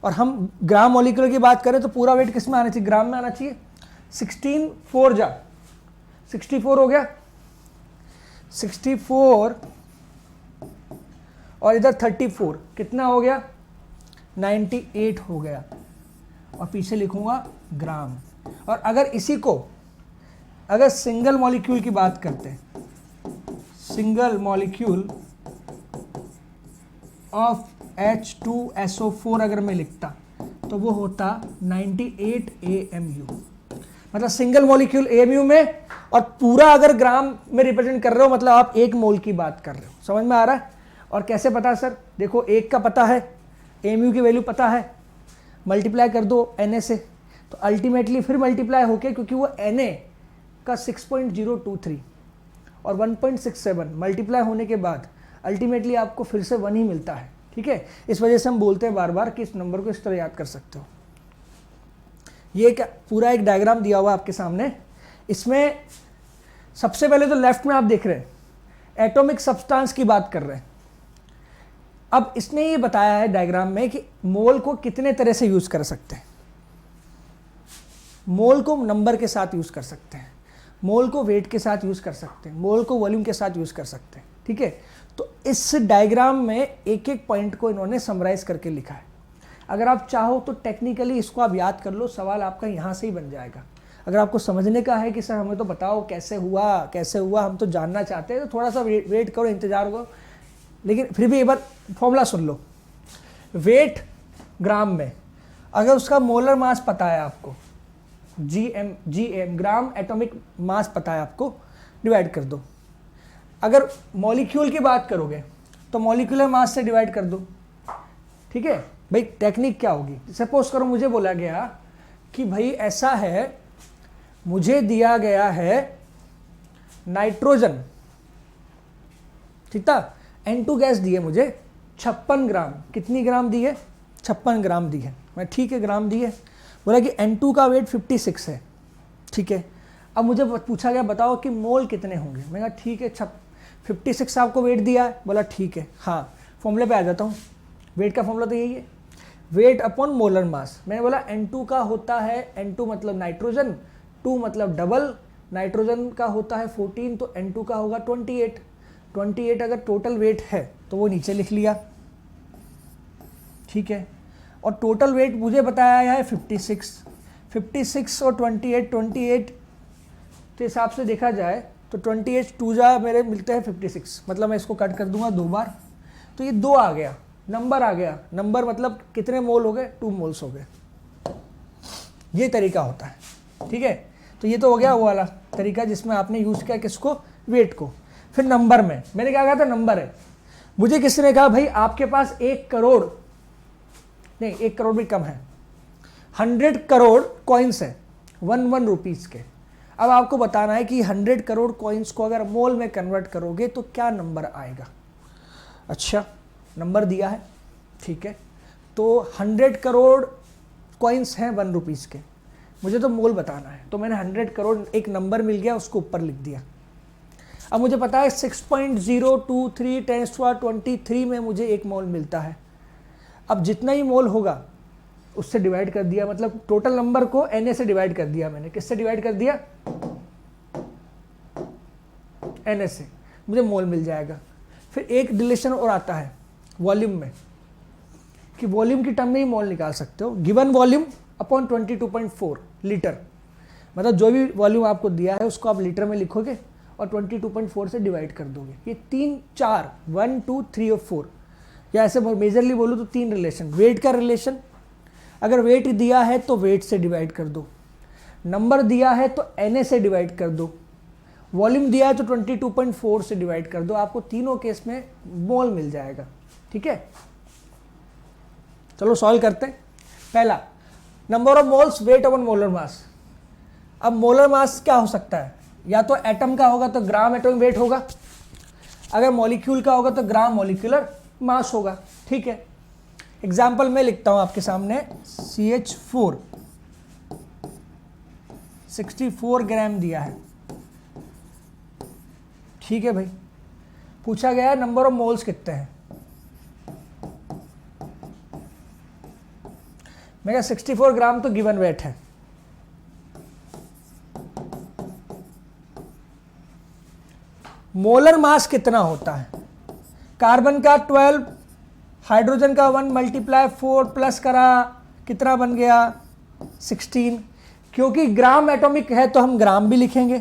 और हम ग्राम मॉलिक्यूलर की बात करें तो पूरा वेट किस में आना चाहिए? ग्राम में आना चाहिए। 16 4 जा 64 हो गया, 64 और इधर 34 कितना हो गया? 98 हो गया। और पीछे लिखूंगा ग्राम। और अगर इसी को अगर सिंगल मॉलिक्यूल की बात करते हैं, सिंगल मॉलिक्यूल ऑफ H2SO4 अगर मैं लिखता तो वो होता 98 AMU। मतलब सिंगल मॉलिक्यूल AMU में, और पूरा अगर ग्राम में रिप्रेजेंट कर रहे हो मतलब आप 1 मोल की बात कर रहे हो। समझ में आ रहा है? और कैसे पता सर? देखो 1 का पता है, AMU की वैल्यू पता है, मल्टीप्लाई कर दो Na से, तो अल्टीमेटली फिर मल्टीप्लाई होके, क्योंकि वो Na का 6.023 और 1.67 मल्टीप्लाई होने के बाद अल्टीमेटली आपको फिर से 1 ही मिलता है, ठीक है। इस वजह से हम बोलते हैं बार बार कि इस नंबर को इस तरह याद कर सकते हो। ये क्या पूरा एक डायग्राम दिया हुआ आपके सामने। इसमें सबसे पहले तो लेफ्ट में आप देख रहे हैं एटॉमिक सब्सटेंस की बात कर रहे हैं। अब इसने ये बताया है डायग्राम में कि मोल को कितने तरह से यूज कर सकते हैं। मोल को नंबर के साथ यूज कर सकते हैं, मोल को वेट के साथ यूज कर सकते हैं, मोल को वॉल्यूम के साथ यूज कर सकते हैं, ठीक है। तो इस डायग्राम में एक एक पॉइंट को इन्होंने समराइज करके लिखा है। अगर आप चाहो तो टेक्निकली इसको आप याद कर लो, सवाल आपका यहाँ से ही बन जाएगा। अगर आपको समझने का है कि सर हमें तो बताओ कैसे हुआ, हम तो जानना चाहते हैं, तो थोड़ा सा वेट करो, इंतजार करो, लेकिन फिर भी एक बार फॉर्मूला सुन लो। वेट ग्राम में, अगर उसका मोलर मास पता है आपको, GM ग्राम एटॉमिक मास पता है आपको, डिवाइड कर दो। अगर मॉलिक्यूल की बात करोगे तो मॉलिक्यूलर मास से डिवाइड कर दो, ठीक है। भाई टेक्निक क्या होगी? सपोज करो मुझे बोला गया कि भाई ऐसा है, मुझे दिया गया है नाइट्रोजन, ठीक था, N2 गैस दी है मुझे 56 ग्राम। कितनी ग्राम दी है? 56 ग्राम दी है। मैं ठीक है ग्राम दी है। बोला कि N2 का वेट 56 है, ठीक है। अब मुझे पूछा गया बताओ कि मोल कितने होंगे। मैंने कहा ठीक है 56 आपको वेट दिया है। बोला ठीक है, हाँ फॉर्मूले पे आ जाता हूँ। वेट का फॉर्मूला तो यही है, वेट अपॉन मोलर मास। मैंने बोला N2 का होता है, N2 मतलब नाइट्रोजन, 2 मतलब डबल, नाइट्रोजन का होता है 14, तो N2 का होगा 28 अगर टोटल वेट है तो वो नीचे लिख लिया, ठीक है। और टोटल वेट मुझे बताया है 56 और 28 के हिसाब से देखा जाए तो 28 2 जा मेरे मिलते हैं 56, मतलब मैं इसको कट कर दूंगा 2 बार, तो ये 2 आ गया, नंबर आ गया। नंबर मतलब कितने मोल हो गए? 2 मोल्स हो गए। ये तरीका होता है, ठीक है। तो ये तो हो गया वो वाला तरीका जिसमें आपने यूज़ किया किसको? वेट को। फिर नंबर में मैंने क्या कहा था? नंबर है। मुझे किसी ने कहा भाई आपके पास 1 करोड़ नहीं, 1 करोड़ भी कम है, 100 करोड़ कॉइन्स है 1 रुपीज़ के। अब आपको बताना है कि 100 करोड़ कॉइन्स को अगर मोल में कन्वर्ट करोगे तो क्या नंबर आएगा। अच्छा, नंबर दिया है, ठीक है। तो 100 करोड़ कॉइन्स हैं 1 रुपीज़ के। मुझे तो मोल बताना है, तो मैंने 100 करोड़ एक नंबर मिल गया, उसको ऊपर लिख दिया। अब मुझे पता है 6.023 10⁻23 में मुझे एक मोल मिलता है। अब जितना ही मोल होगा उससे डिवाइड कर दिया, मतलब टोटल नंबर को Na से डिवाइड कर दिया मैंने। किससे डिवाइड कर दिया? Na से, मुझे मोल मिल जाएगा। फिर एक रिलेशन और आता है वॉल्यूम में, कि वॉल्यूम की टर्म में ही मोल निकाल सकते हो। गिवन वॉल्यूम अपॉन 22.4 लीटर, मतलब जो भी वॉल्यूम आपको दिया है उसको आप लीटर में लिखोगे और 22.4 से डिवाइड कर दोगे। ये 3 4 1 2 3 और 4, या ऐसे मेजरली बोलूँ तो 3 रिलेशन। वेट का रिलेशन, अगर वेट दिया है तो वेट से डिवाइड कर दो, नंबर दिया है तो Na से डिवाइड कर दो, वॉल्यूम दिया है तो 22.4 से डिवाइड कर दो, आपको तीनों केस में मोल मिल जाएगा। ठीक है, चलो सॉल्व करते हैं। पहला, number of moles weight upon molar mass. अब मोलर मास क्या हो सकता है? या तो एटम का होगा तो ग्राम एटॉमिक वेट होगा, अगर मॉलिक्यूल का होगा तो ग्राम मॉलिक्यूलर मास होगा। ठीक है, एग्जाम्पल मैं लिखता हूं आपके सामने। CH4 64 ग्राम दिया है। ठीक है भाई, पूछा गया है नंबर ऑफ मोल्स कितने हैं। मैं 64 ग्राम तो गिवन वेट है। मोलर मास कितना होता है? कार्बन का 12, हाइड्रोजन का 1 मल्टीप्लाई 4 प्लस करा, कितना बन गया? 16। क्योंकि ग्राम एटॉमिक है तो हम ग्राम भी लिखेंगे,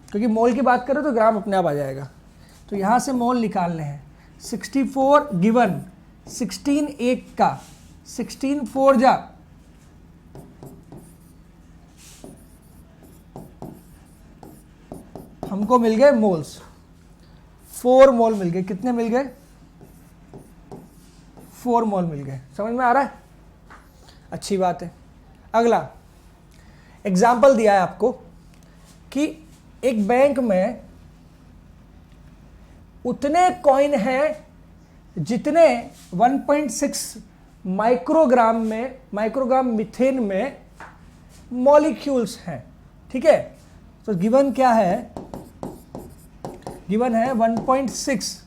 क्योंकि मोल की बात करें तो ग्राम अपने आप आ जाएगा। तो यहां से मोल निकालने हैं। 64 गिवन, 16 एक का, 16 4 जा, हमको मिल गए मोल्स। 4 मोल मिल गए। कितने मिल गए? 4 मोल मिल गए। समझ में आ रहा है? अच्छी बात है। अगला एग्जाम्पल दिया है आपको कि एक बैंक में उतने कॉइन हैं जितने 1.6 माइक्रोग्राम मीथेन में मॉलिक्यूल्स हैं। ठीक है, तो गिवन क्या है? गिवन है 1.6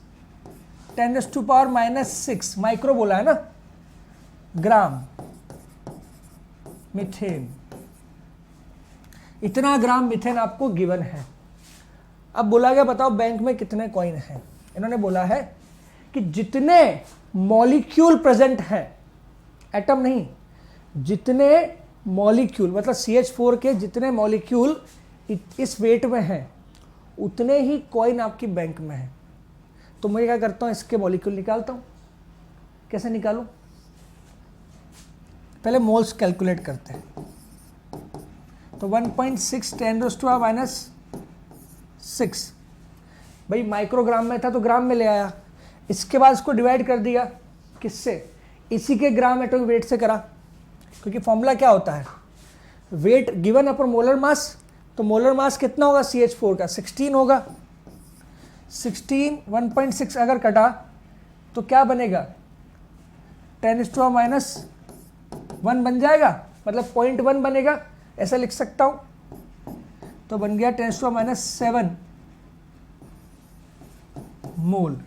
10⁻⁻6 माइक्रो बोला है ना, ग्राम मीथेन। इतना ग्राम मीथेन आपको गिवन है। अब बोला गया बताओ बैंक में कितने कॉइन हैं। इन्होंने बोला है कि जितने मॉलिक्यूल प्रेजेंट हैं, एटम नहीं, जितने मॉलिक्यूल मतलब CH4 के जितने मॉलिक्यूल इस वेट में हैं उतने ही कॉइन आपकी बैंक में है। तो मैं क्या करता हूं, इसके मॉलिक्यूल निकालता हूं। कैसे निकालूं? पहले मोल्स कैलकुलेट करते हैं। तो 1.6 10⁻⁻6 भाई माइक्रोग्राम में था तो ग्राम में ले आया। इसके बाद इसको डिवाइड कर दिया किससे? इसी के ग्राम एटॉमिक वेट से करा, क्योंकि फॉर्मूला क्या होता है? Wait given upon molar mass. तो मोलर मास कितना होगा CH4 का? 16 होगा। 16 1.6 अगर कटा तो क्या बनेगा? 10⁻⁻1 बन जाएगा, मतलब 0.1 बनेगा, ऐसा लिख सकता हूं। तो बन गया 10⁻⁻7 मोल।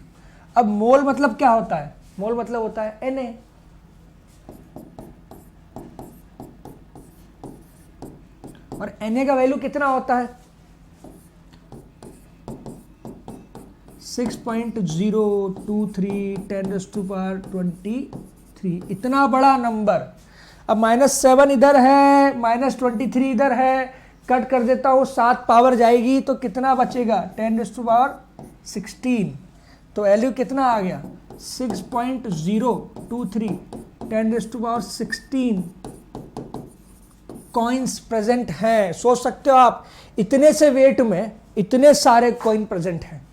अब मोल मतलब क्या होता है? मोल मतलब होता है Na। और Na का वैल्यू कितना होता है? 6.023 10⁻23। इतना बड़ा नंबर। अब -7 इधर है, -23 इधर है, कट कर देता हूं, 7 पावर जाएगी तो कितना बचेगा? 10⁻16। तो वैल्यू कितना आ गया? 6.023 10⁻16 कॉइन्स प्रेजेंट हैं। सोच सकते हो आप, इतने से वेट में इतने सारे कॉइन प्रेजेंट हैं।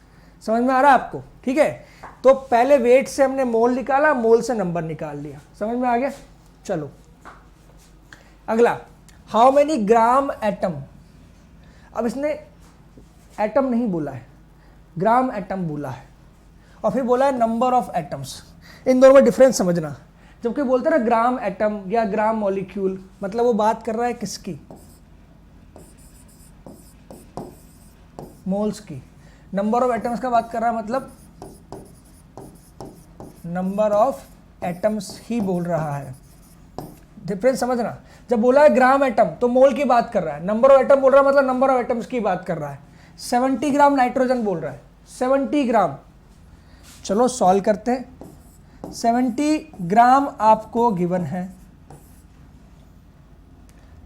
समझ में आ रहा है आपको? ठीक है, तो पहले वेट से हमने मोल निकाला, मोल से नंबर निकाल लिया। समझ में आ गया? चलो अगला, हाउ मेनी ग्राम एटम। अब इसने एटम नहीं बोला है, ग्राम एटम बोला है, और फिर बोला है नंबर ऑफ एटम्स। इन दोनों में डिफरेंस समझना। जब कोई बोलते हैं ना ग्राम एटम या ग्राम मॉलिक्यूल, मतलब वो बात कर रहा है किसकी? मोल्स की। नंबर ऑफ एटम्स का बात कर रहा है, मतलब नंबर ऑफ एटम्स ही बोल रहा है। डिफरेंस समझना, जब बोला है ग्राम एटम तो मोल की बात कर रहा है, नंबर ऑफ एटम बोल रहा है मतलब नंबर ऑफ एटम्स की बात कर रहा है। 70 ग्राम नाइट्रोजन बोल रहा है, 70 ग्राम। चलो सॉल्व करते हैं। 70 ग्राम आपको गिवन है,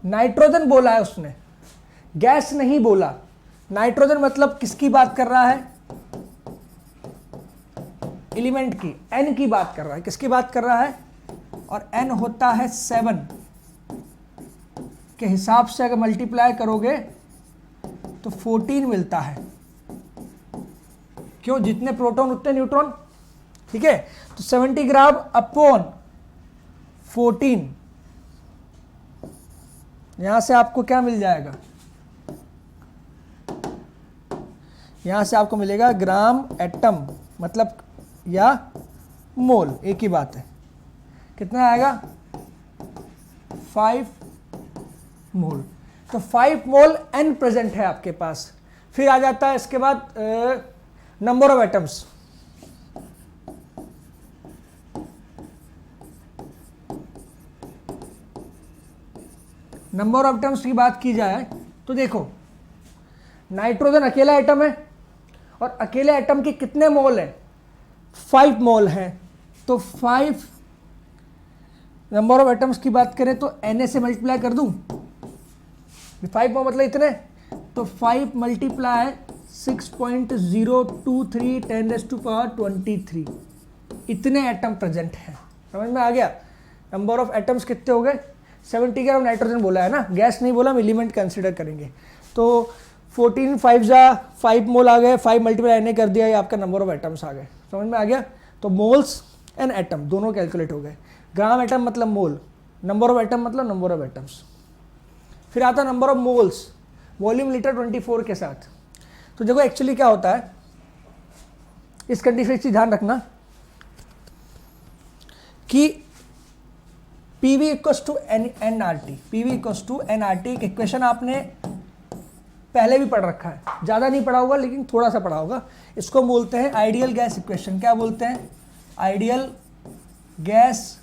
नाइट्रोजन बोला है उसने, गैस नहीं बोला। नाइट्रोजन मतलब किसकी बात कर रहा है? एलिमेंट की, एन की बात कर रहा है। किसकी बात कर रहा है? और एन होता है 7 के हिसाब से अगर मल्टीप्लाई करोगे तो 14 मिलता है। क्यों? जितने प्रोटॉन उतने न्यूट्रॉन, ठीक है। तो 70 ग्राम अपॉन 14, यहां से आपको क्या मिल जाएगा? यहां से आपको मिलेगा ग्राम एटम, मतलब या मोल, एक ही बात है। कितना आएगा? 5 मोल। तो 5 मोल एन प्रेजेंट है आपके पास। फिर आ जाता है इसके बाद number of atoms. Number of atoms की बात की जाए तो देखो, नाइट्रोजन अकेला एटम है और अकेले एटम के कितने मोल हैं? 5 मोल हैं। तो 5 नंबर ऑफ एटम्स की बात करें तो Na से मल्टीप्लाई कर दूं, 5 मोल मतलब इतने, तो 5 मल्टीप्लाई 6.023 10⁻23, इतने एटम प्रेजेंट हैं। समझ में आ गया? नंबर ऑफ एटम्स कितने हो गए? 70 ग्राम नाइट्रोजन बोला है ना, गैस नहीं बोला, हम एलिमेंट कंसिडर करेंगे। तो 14 5 जा 5 मोल आ गए, 5 मल्टीप्लाई Na कर दिया, ये आपका नंबर ऑफ एटम्स आ गए। समझ में आ गया? तो मोल्स एंड एटम दोनों कैलकुलेट हो गए। ग्राम एटम मतलब मोल, नंबर ऑफ एटम मतलब नंबर ऑफ एटम्स। फिर आता number of moles, volume litre 24 के साथ। तो देखो एक्चुअली क्या होता है, इस कंडीशन से ध्यान रखना कि PV equals to NRT, PV equals to NRT एक इक्वेशन आपने पहले भी पढ़ रखा है, ज़्यादा नहीं पढ़ा होगा लेकिन थोड़ा सा पढ़ा होगा। इसको बोलते हैं आइडियल गैस इक्वेशन। क्या बोलते हैं? आइडियल गैस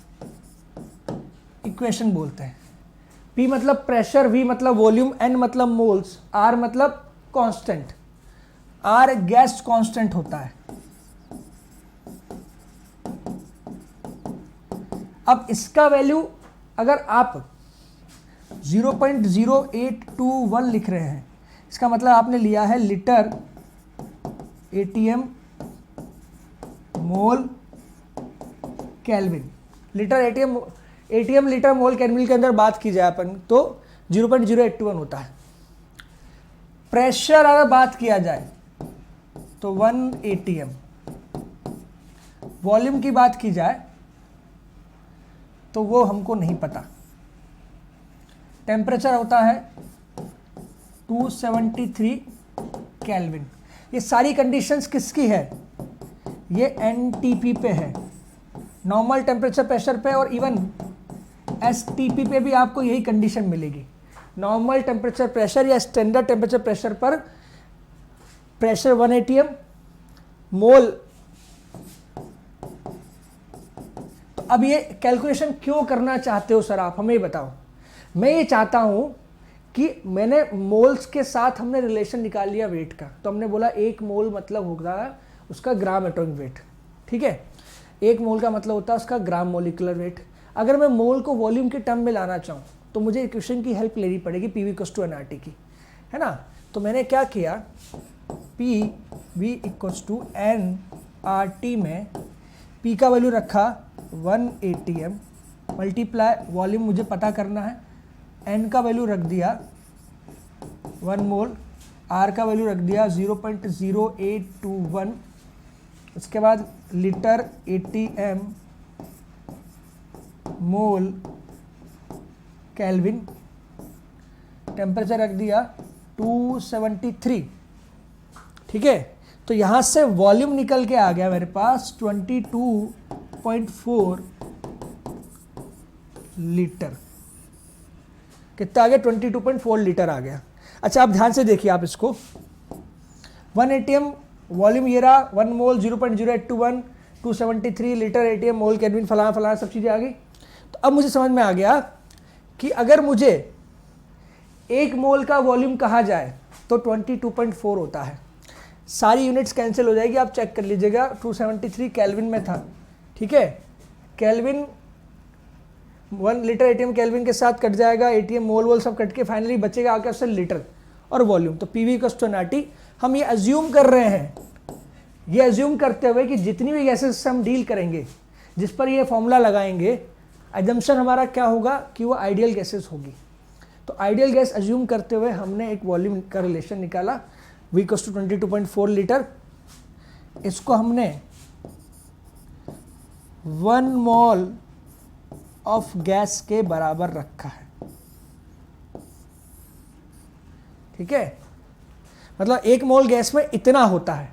इक्वेशन बोलते हैं। P मतलब प्रेशर, V मतलब वॉल्यूम, N मतलब मोल्स, R मतलब कांस्टेंट। R गैस कांस्टेंट होता है। अब इसका वैल्यू अगर आप 0.0821 लिख रहे हैं, इसका मतलब आपने लिया है लीटर ATM मोल kelvin. Litre ATM litre mole kelvin के अंदर बात की जाए अपन तो 0.081 होता है। प्रेशर अगर बात किया जाए तो 1 ATM। वॉल्यूम की बात की जाए तो वो हमको नहीं पता। टेम्परेचर होता है 273 केल्विन। ये सारी कंडीशंस किसकी है? ये NTP पे है, नॉर्मल टेम्परेचर प्रेशर पे, और इवन STP पे भी आपको यही कंडीशन मिलेगी। नॉर्मल टेम्परेचर प्रेशर या स्टैंडर्ड टेम्परेचर प्रेशर पर प्रेशर 1 ATM, मोल। तो अब ये कैलकुलेशन क्यों करना चाहते हो सर आप, हमें बताओ। मैं ये चाहता हूं कि मैंने मोल्स के साथ हमने रिलेशन निकाल लिया वेट का, तो हमने बोला 1 मोल मतलब होगा उसका ग्राम एटॉमिक वेट, ठीक है। 1 मोल का मतलब होता है उसका ग्राम मोलिकुलर वेट। अगर मैं मोल को वॉल्यूम के टर्म में लाना चाहूँ तो मुझे इक्वेशन की हेल्प लेनी पड़ेगी PV इक्वल्स टू NRT की, है ना। तो मैंने क्या किया, PV इक्वल्स टू NRT में P का वैल्यू रखा 1 ATM मल्टीप्लाई वॉल्यूम मुझे पता करना है, N का वैल्यू रख दिया 1 मोल, R का वैल्यू रख दिया 0.0821, उसके बाद लीटर ATM मोल केल्विन, टेम्परेचर रख दिया 273, ठीक है। तो यहाँ से वॉल्यूम निकल के आ गया मेरे पास 22.4 लीटर। कितना आ गया? 22.4 लीटर आ गया। अच्छा आप ध्यान से देखिए आप इसको, 1 एटीएम वॉल्यूम ये रहा, 1 मोल 0.0821, 273 लीटर एटीएम मोल केल्विन फलाना फलाना सब चीज़ें आ गई। तो अब मुझे समझ में आ गया कि अगर मुझे 1 मोल का वॉल्यूम कहा जाए तो 22.4 होता है। सारी यूनिट्स कैंसिल हो जाएगी, आप चेक कर लीजिएगा। 273 केल्विन में था, ठीक है, केल्विन 1 लीटर एटीएम केल्विन के साथ कट जाएगा, एटीएम मोल वोल सब कट के फाइनली बचेगा आके उससे लीटर और वॉल्यूम। तो पीवी इक्वल्स टू एनआरटी। हम ये अज्यूम कर रहे हैं, ये अज्यूम करते हुए कि जितनी भी गैसेस से हम डील करेंगे, जिस पर ये फॉर्मूला लगाएंगे, एजम्पशन हमारा क्या होगा कि वो आइडियल गैसेस होगी। तो आइडियल गैस अज्यूम करते हुए हमने एक वॉल्यूम का रिलेशन निकाला, V इक्वल्स टू 22.4 लीटर। इसको हमने 1 मोल ऑफ गैस के बराबर रखा है, ठीक है। मतलब 1 मोल गैस में इतना होता है,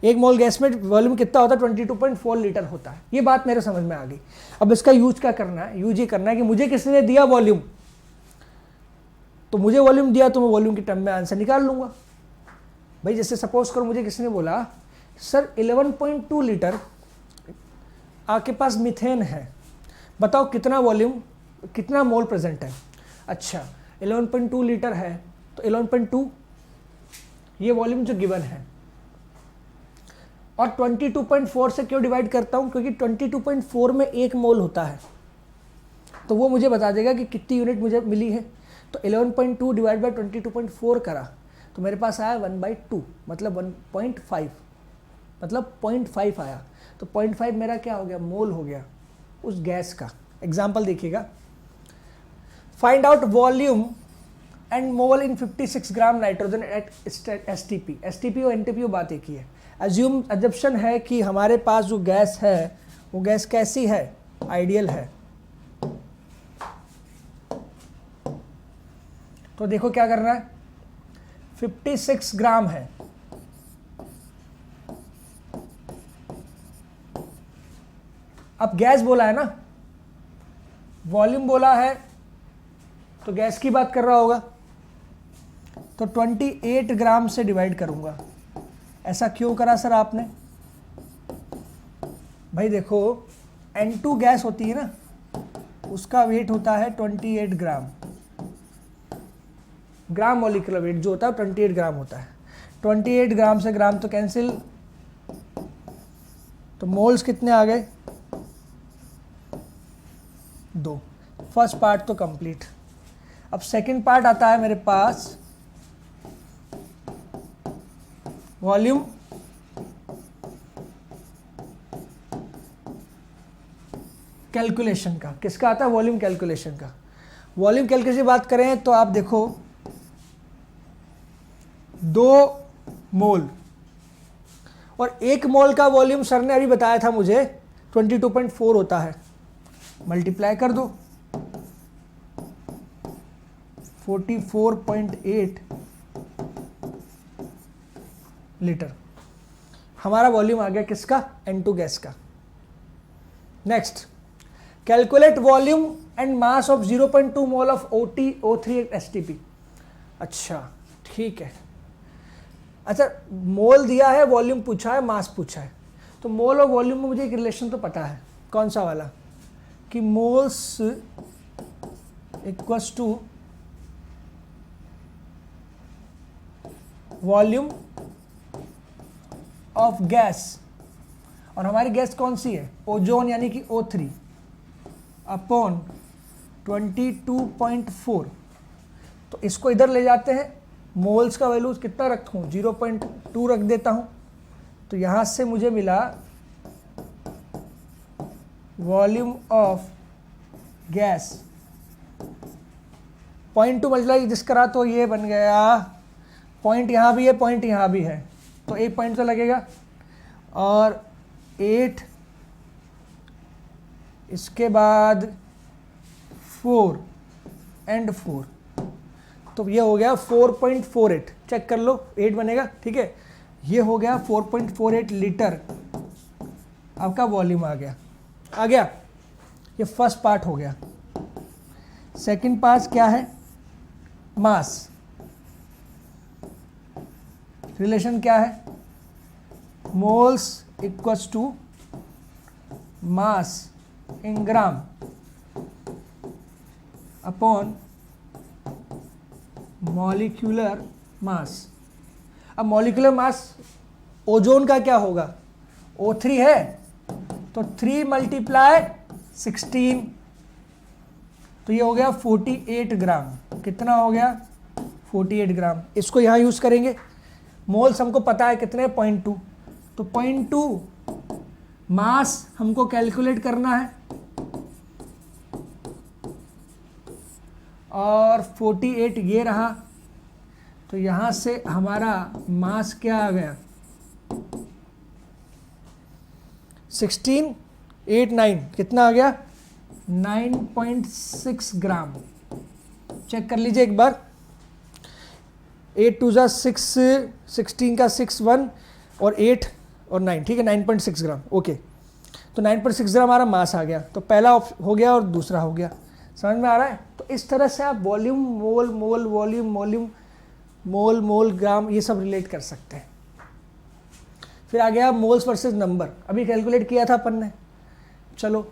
1 मोल गैस में वॉल्यूम कितना होता है? 22.4 लीटर होता है। ये बात मेरे समझ में आ गई। अब इसका यूज क्या करना है? यूज ये करना है कि मुझे किसने दिया वॉल्यूम, तो मुझे वॉल्यूम दिया तो मैं वॉल्यूम की टर्म में आंसर निकाल लूंगा। भाई जैसे सपोज करो मुझे किसने बोला सर 11.2 लीटर आपके पास मीथेन है, बताओ कितना वॉल्यूम, कितना मोल प्रेजेंट है। अच्छा 11.2 लीटर है तो 11.2 ये वॉल्यूम जो गिवन है, और 22.4 से क्यों डिवाइड करता हूं? क्योंकि 22.4 में 1 मोल होता है, तो वो मुझे बता देगा कि कितनी यूनिट मुझे मिली है। तो 11.2 डिवाइड बाई 22.4 करा तो मेरे पास आया 1/2, मतलब 1.5, मतलब 0.5 आया। तो 0.5 मेरा क्या हो गया? मोल हो गया उस गैस का। एग्जाम्पल देखिएगा, find out volume and mole in 56 gram nitrogen eight STP. STP और एनटीपी बात एक ही है। अजम्पशन है कि हमारे पास जो गैस है वो गैस कैसी है? आइडियल है। तो देखो क्या करना है, 56 ग्राम है, अब गैस बोला है ना, वॉल्यूम बोला है तो गैस की बात कर रहा होगा, तो 28 ग्राम से डिवाइड करूंगा। ऐसा क्यों करा सर आपने? भाई देखो N2 गैस होती है ना, उसका वेट होता है 28 ग्राम, ग्राम मॉलिक्यूलर वेट जो होता है 28 ग्राम होता है। 28 ग्राम से ग्राम तो कैंसिल, तो मोल्स कितने आ गए? 2। फर्स्ट पार्ट तो कंप्लीट। अब सेकंड पार्ट आता है मेरे पास वॉल्यूम कैलकुलेशन का। किसका आता है? वॉल्यूम कैलकुलेशन का। वॉल्यूम कैलकुलेशन की बात करें तो आप देखो 2 मोल और 1 मोल का वॉल्यूम सर ने अभी बताया था मुझे 22.4 होता है, मल्टीप्लाई कर दो 44.8 लीटर, हमारा वॉल्यूम आ गया किसका? N2 गैस का। Next, calculate volume and mass of 0.2 mole of O3 STP। अच्छा ठीक है, अच्छा मोल दिया है, वॉल्यूम पूछा है, मास पूछा है, तो मोल और वॉल्यूम में मुझे एक रिलेशन तो पता है। कौन सा वाला? कि moles equals to volume of gas, और हमारी गैस कौन सी है? ओजोन यानी कि O3 अपॉन 22.4। तो इसको इधर ले जाते हैं, मोल्स का वैल्यू कितना रखूं? 0.2 रख देता हूं, तो यहां से मुझे मिला वॉल्यूम ऑफ गैस 0.2 मल्टीप्लाई जिस करा तो ये बन गया, पॉइंट यहाँ भी है, पॉइंट यहाँ भी है, तो 1 पॉइंट तो लगेगा, और 8 इसके बाद 4 एंड 4, तो ये हो गया 4.48। चेक कर लो, 8 बनेगा, ठीक है। ये हो गया 4.48 लीटर आपका वॉल्यूम आ गया। ये फर्स्ट पार्ट हो गया। सेकंड पास क्या है, मास, रिलेशन क्या है, moles equals to mass in gram upon molecular mass. अब मॉलिक्यूलर मास ओजोन का क्या होगा, O3 है तो 3 मल्टीप्लाई 16, तो ये हो गया 48 ग्राम। कितना हो गया, 48 ग्राम। इसको यहाँ यूज़ करेंगे। मोल्स हमको पता है कितने, 0.2, तो 0.2 मास हमको कैलकुलेट करना है और 48 ये रहा, तो यहाँ से हमारा मास क्या आ गया, 16, 8, 9, कितना आ गया, 9.6 ग्राम। चेक कर लीजिए एक बार, 8 2 जा 6, 16 का 6 1 और 8 और 9, ठीक है, 9.6 ग्राम। ओके, तो 9.6 ग्राम हमारा मास आ गया, तो पहला हो गया और दूसरा हो गया। समझ में आ रहा है? तो इस तरह से आप वॉल्यूम मोल मोल वॉल्यूम वॉल्यूम मोल मोल ग्राम ये सब रिलेट कर सकते हैं। फिर आ गया मोल्स वर्सेस नंबर, अभी कैलकुलेट किया था अपन ने। चलो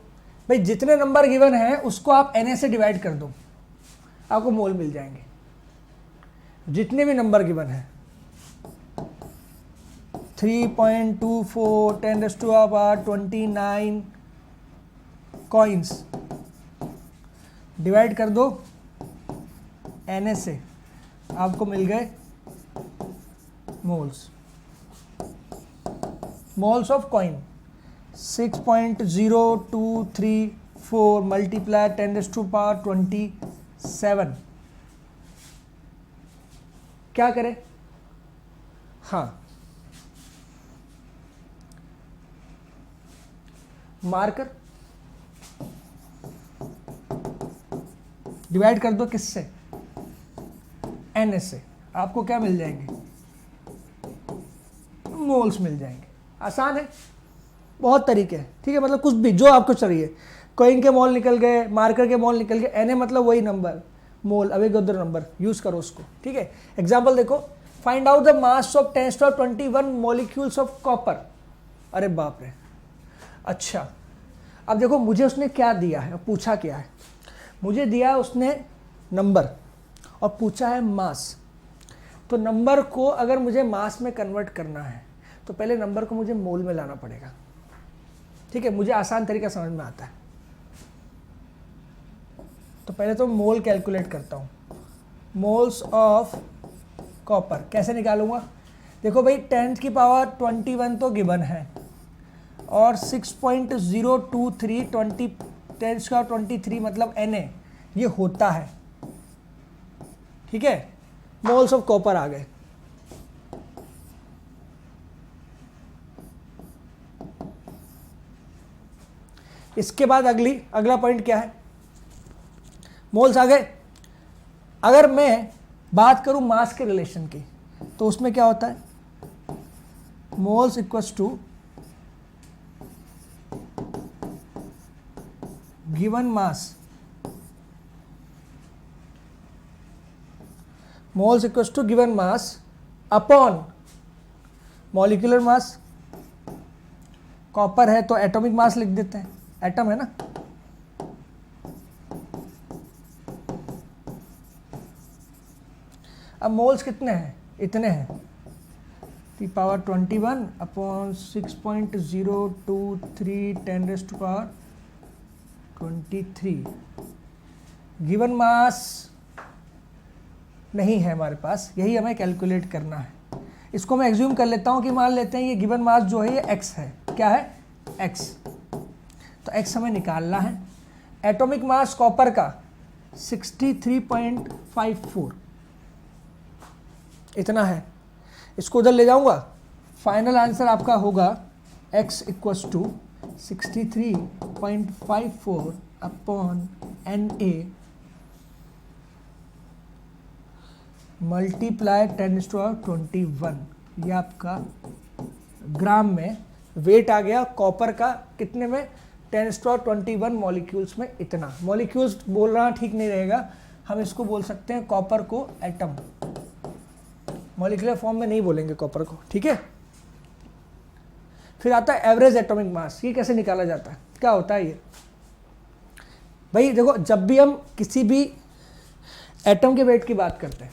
भाई, जितने नंबर गिवन हैं उसको आप Na से डिवाइड कर दो, आपको मोल मिल जाएंगे। जितने भी नंबर गिवन हैं, 3.24 10⁻29 कॉइन्स, डिवाइड कर दो Na से, आपको मिल गए moles. Moles of coin 6.0234 multiply 10⁻27। क्या करें, हाँ मार्कर डिवाइड कर दो किससे, Na से, आपको क्या मिल जाएंगे, मोल्स मिल जाएंगे। आसान है, बहुत तरीके हैं, ठीक है, मतलब कुछ भी जो आपको चाहिए। कॉइन के मोल निकल गए, मार्कर के मोल निकल गए, Na मतलब वही नंबर, मोल अवेगोद्रो नंबर, यूज करो उसको, ठीक है। एग्जाम्पल देखो, find out the mass of 10⁻21 molecules of copper. अरे बाप रे, अच्छा अब देखो मुझे उसने क्या दिया है, पूछा क्या है, मुझे दिया है उसने नंबर और पूछा है मास। तो नंबर को अगर मुझे मास में कन्वर्ट करना है तो पहले नंबर को मुझे मोल में लाना पड़ेगा, ठीक है। मुझे आसान तरीका समझ में आता है, तो पहले तो मोल कैलकुलेट करता हूँ। मोल्स ऑफ कॉपर कैसे निकालूंगा, देखो भाई 10⁻21 तो गिवन है और 6.023 10⁻23 मतलब Na, ये होता है, ठीक है। मोल्स ऑफ कॉपर आ गए। इसके बाद अगला पॉइंट क्या है, मोल्स आ गए। अगर मैं बात करूं मास के रिलेशन की, तो उसमें क्या होता है, moles equals to given mass, moles equals to given mass upon molecular mass. Copper है तो एटॉमिक मास लिख देते हैं, एटम है ना, अब मोल्स कितने हैं, इतने हैं, T⁻21 अपॉन 6.023 10⁻23। गिवन मास नहीं है हमारे पास, यही हमें कैलकुलेट करना है। इसको मैं एज्यूम कर लेता हूँ कि मान लेते हैं ये गिवन मास जो है ये x है, क्या है, x, तो x हमें निकालना है। एटॉमिक मास कॉपर का 63.54 इतना है, इसको उधर ले जाऊंगा, फाइनल आंसर आपका होगा x equals to 63.54 upon Na multiply 10⁻21। ये आपका ग्राम में वेट आ गया कॉपर का, कितने में, 10⁻21 मॉलिक्यूल्स में इतना। मॉलिक्यूल्स बोलना ठीक नहीं रहेगा, हम इसको बोल सकते हैं कॉपर को एटम। मॉलिक्यूलर फॉर्म में नहीं बोलेंगे कॉपर को, ठीक है। फिर आता है एवरेज एटॉमिक मास। ये कैसे निकाला जाता है, क्या होता है ये? भाई देखो, जब भी हम किसी भी एटम के वेट की बात करते हैं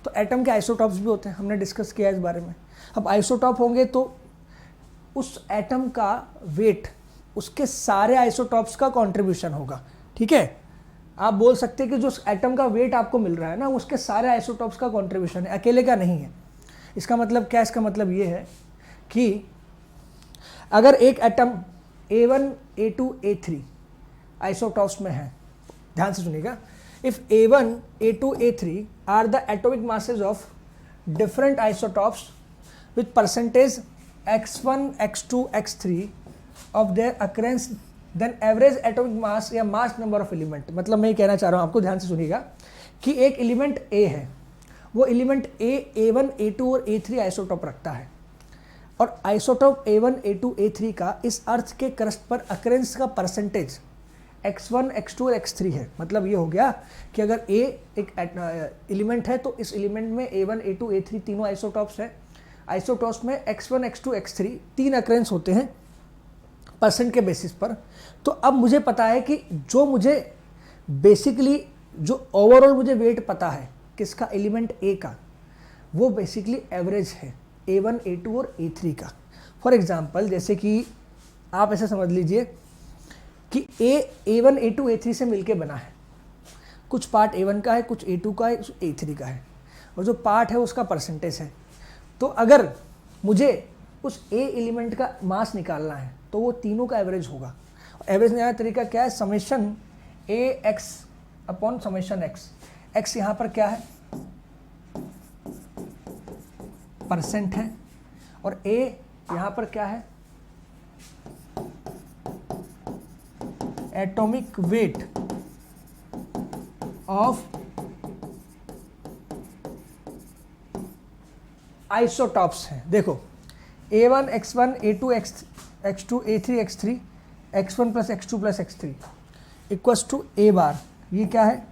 तो एटम के आइसोटॉप्स भी होते हैं, हमने डिस्कस किया इस बारे में। अब आइसोटॉप होंगे तो उस एटम का वेट उसके सारे आइसोटॉप्स का कंट्रीब्यूशन होगा, ठीक है। आप बोल सकते हैं कि जो एटम का वेट आपको मिल रहा है ना, उसके सारे आइसोटॉप्स का कंट्रीब्यूशन है, अकेले का नहीं है। इसका मतलब क्या? इसका मतलब ये है कि अगर एक atom A1, A2, A3 isotopes में है, ध्यान से सुनिएगा, if A1, A2, A3 are the atomic masses of different isotopes with percentage x1, x2, x3 of their occurrence, then average atomic mass या मास नंबर ऑफ एलिमेंट। मतलब मैं ये कहना चाह रहा हूँ आपको, ध्यान से सुनिएगा, कि एक एलिमेंट A है, वो एलिमेंट A1, A2 और A3 आइसोटॉप रखता है, और आइसोटॉप A1, A2, A3 का इस अर्थ के क्रस्ट पर अकरेंस का परसेंटेज x1, x2 और x3 है। मतलब ये हो गया कि अगर A एक एलिमेंट है तो इस एलिमेंट में A1, A2, A3 तीनों आइसोटॉप्स है। आइसोटॉप्स में x1, x2, x3 तीन अकरेंस होते हैं परसेंट के बेसिस पर। तो अब मुझे पता है कि जो मुझे बेसिकली जो ओवरऑल मुझे वेट पता है किसका, एलिमेंट A का, वो बेसिकली एवरेज है A1, A2 और A3 का। फॉर एग्जांपल, जैसे कि आप ऐसे समझ लीजिए कि A1, A2, A3 से मिलके बना है। कुछ पार्ट A1 का है, कुछ A2 का है, कुछ A3 का है, और जो पार्ट है उसका परसेंटेज है। तो अगर मुझे उस A एलिमेंट का मास निकालना है तो वो तीनों का एवरेज होगा। एवरेज निकालने का तरीका क्या है? Summation AX upon summation X। X यहाँ पर क्या है? परसेंट है, और A यहाँ पर क्या है? एटॉमिक वेट ऑफ आइसोटॉप्स है। देखो, A1, X1, A2, X2, A3, X3, X1 plus X2 plus X3 equals to A bar. ये क्या है?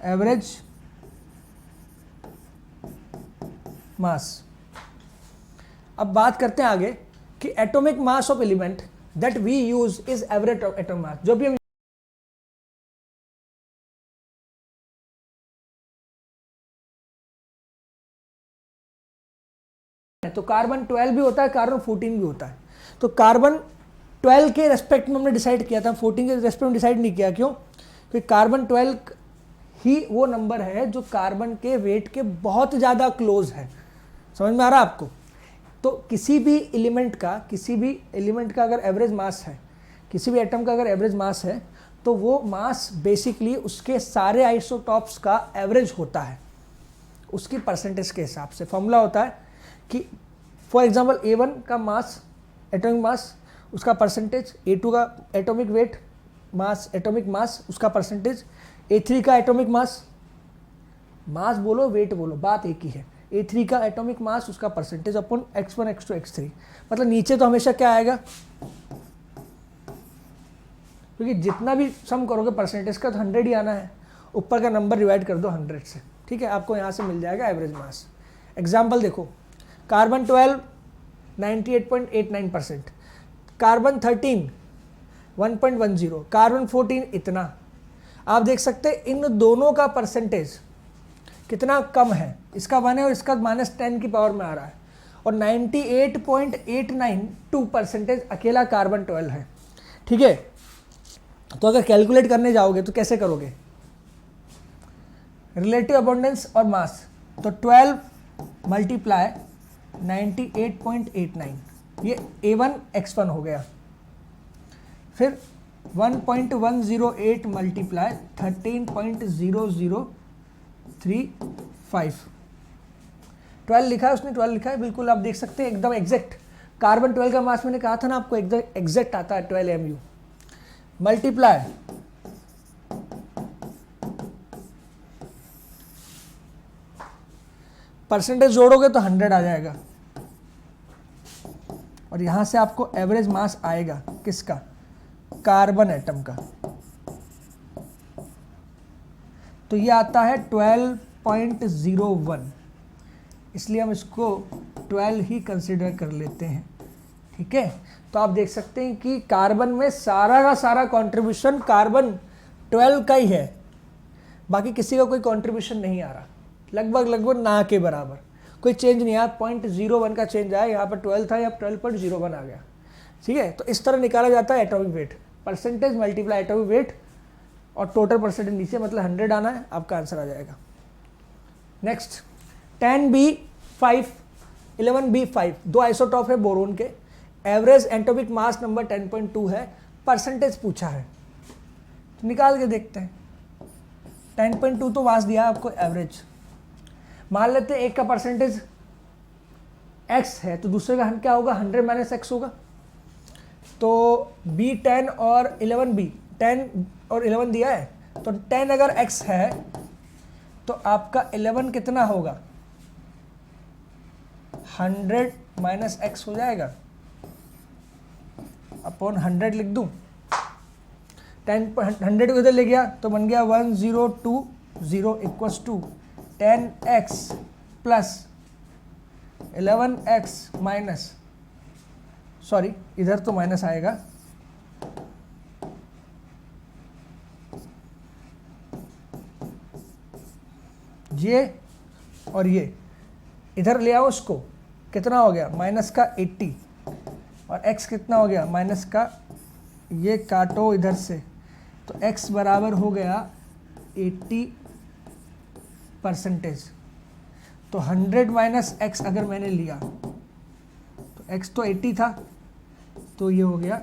Average mass. अब बात करते हैं आगे कि atomic mass of element that we use is average atomic mass. जो भी हम तो कार्बन 12 भी होता है, कार्बन 14 भी होता है। तो कार्बन 12 के रेस्पेक्ट में हमने डिसाइड किया था, 14 के रेस्पेक्ट में डिसाइड नहीं किया। क्यों? क्योंकि कार्बन 12 ही वो नंबर है जो कार्बन के वेट के बहुत ज़्यादा क्लोज है। समझ में आ रहा है आपको? तो किसी भी एलिमेंट का अगर एवरेज मास है, किसी भी एटम का अगर एवरेज मास है, तो वो मास बेसिकली उसके सारे आइसोटॉप्स का एवरेज होता है, उसकी परसेंटेज के हिसाब से। फॉर्मूला होता है कि फॉर एग्जांपल A1 का मास, एटॉमिक मास, उसका परसेंटेज, A2 का atomic weight mass, atomic mass, उसका परसेंटेज, A3 का एटॉमिक मास, मास बोलो वेट बोलो बात एक ही है, A3 का एटॉमिक मास, उसका percentage upon X1, X2, X3। मतलब नीचे तो हमेशा क्या आएगा? क्योंकि जितना भी सम करोगे परसेंटेज का तो 100 ही आना है, ऊपर का नंबर डिवाइड कर दो 100 से, ठीक है। आपको यहाँ से मिल जाएगा एवरेज मास। एग्जाम्पल देखो, कार्बन 12 98.89%, कार्बन 13 1.10, कार्बन 14 इतना। आप देख सकते हैं इन दोनों का परसेंटेज कितना कम है, इसका 1 है और इसका -10 की पावर में आ रहा है, और 98.892% अकेला कार्बन 12 है, ठीक है। तो अगर कैलकुलेट करने जाओगे तो कैसे करोगे? रिलेटिव अबंडेंस और मास, तो 12 मल्टीप्लाई 98.89, ये A1 X1 हो गया। फिर 1.108 मल्टीप्लाई 13.0035, 12 लिखा है उसने, 12 लिखा है, बिल्कुल आप देख सकते हैं एकदम एग्जैक्ट। कार्बन 12 का मास मैंने कहा था ना आपको, एकदम एग्जैक्ट आता है 12 MU। मल्टीप्लाई परसेंटेज जोड़ोगे तो 100 आ जाएगा, और यहाँ से आपको एवरेज मास आएगा किसका, कार्बन एटम का। तो ये आता है 12.01, इसलिए हम इसको 12 ही कंसिडर कर लेते हैं। ठीक है, तो आप देख सकते हैं कि कार्बन में सारा का सारा कंट्रीब्यूशन कार्बन 12 का ही है, बाकी किसी का कोई कंट्रीब्यूशन नहीं आ रहा, लगभग ना के बराबर, कोई चेंज नहीं आया। 0.01 का चेंज आया, यहाँ पर 12 था, यहाँ 12.01 आ गया। ठीक है, तो इस तरह निकाला जाता है atomic weight, percentage multiply atomic weight और टोटल परसेंटेज नीचे, मतलब 100 आना है, आपका आंसर आ जाएगा। नेक्स्ट 10B5 11B5 दो आइसोटॉप है बोरोन के, एवरेज एटॉमिक मास नंबर 10.2 है, परसेंटेज पूछा है, तो निकाल के देखते हैं। 10.2 तो मास दिया आपको एवरेज, मान लेते हैं एक का परसेंटेज x है तो दूसरे का क्या होगा, 100 - x होगा। तो B10 और 11B 10 और 11 दिया है, तो 10 अगर x है तो आपका 11 कितना होगा, 100 - x हो जाएगा, अपॉन 100 लिख दूं। 100 को इधर ले गया तो बन गया 1020 equals to 10x plus 11x minus, sorry इधर तो माइनस आएगा, ये और ये इधर ले आओ, उसको कितना हो गया माइनस का 80 और x कितना हो गया माइनस का, ये काटो इधर से, तो x बराबर हो गया 80%। तो 100 - x अगर मैंने लिया तो x तो 80 था, तो ये हो गया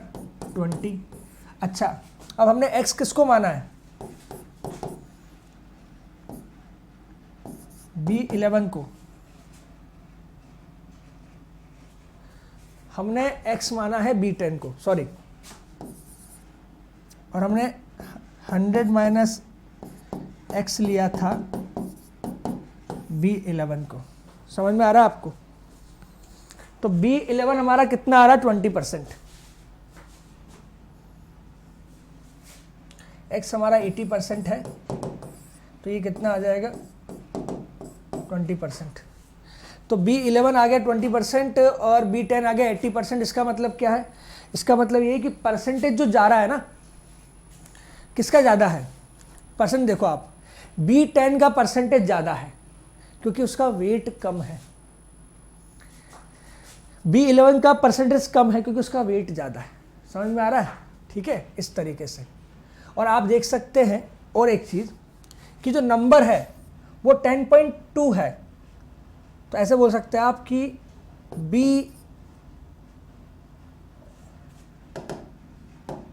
20। अच्छा, अब हमने x किसको माना है, B11 को, हमने x माना है B10 को, सॉरी, और हमने 100 - x लिया था B11 को। समझ में आ रहा है आपको? तो B11 हमारा कितना आ रहा है, 20%, x हमारा 80% है, तो ये कितना आ जाएगा 20%। तो B11 आ गया 20% और B10 आ गया 80%। इसका मतलब क्या है, इसका मतलब ये है कि परसेंटेज जो जा रहा है ना, किसका ज़्यादा है परसेंट, देखो आप B10 का परसेंटेज ज़्यादा है क्योंकि उसका वेट कम है, B11 का परसेंटेज कम है क्योंकि उसका वेट ज़्यादा है। समझ में आ रहा है? ठीक है, इस तरीके से। और आप देख सकते हैं और एक चीज़ कि जो नंबर है वो 10.2 है, तो ऐसे बोल सकते हैं आप कि B,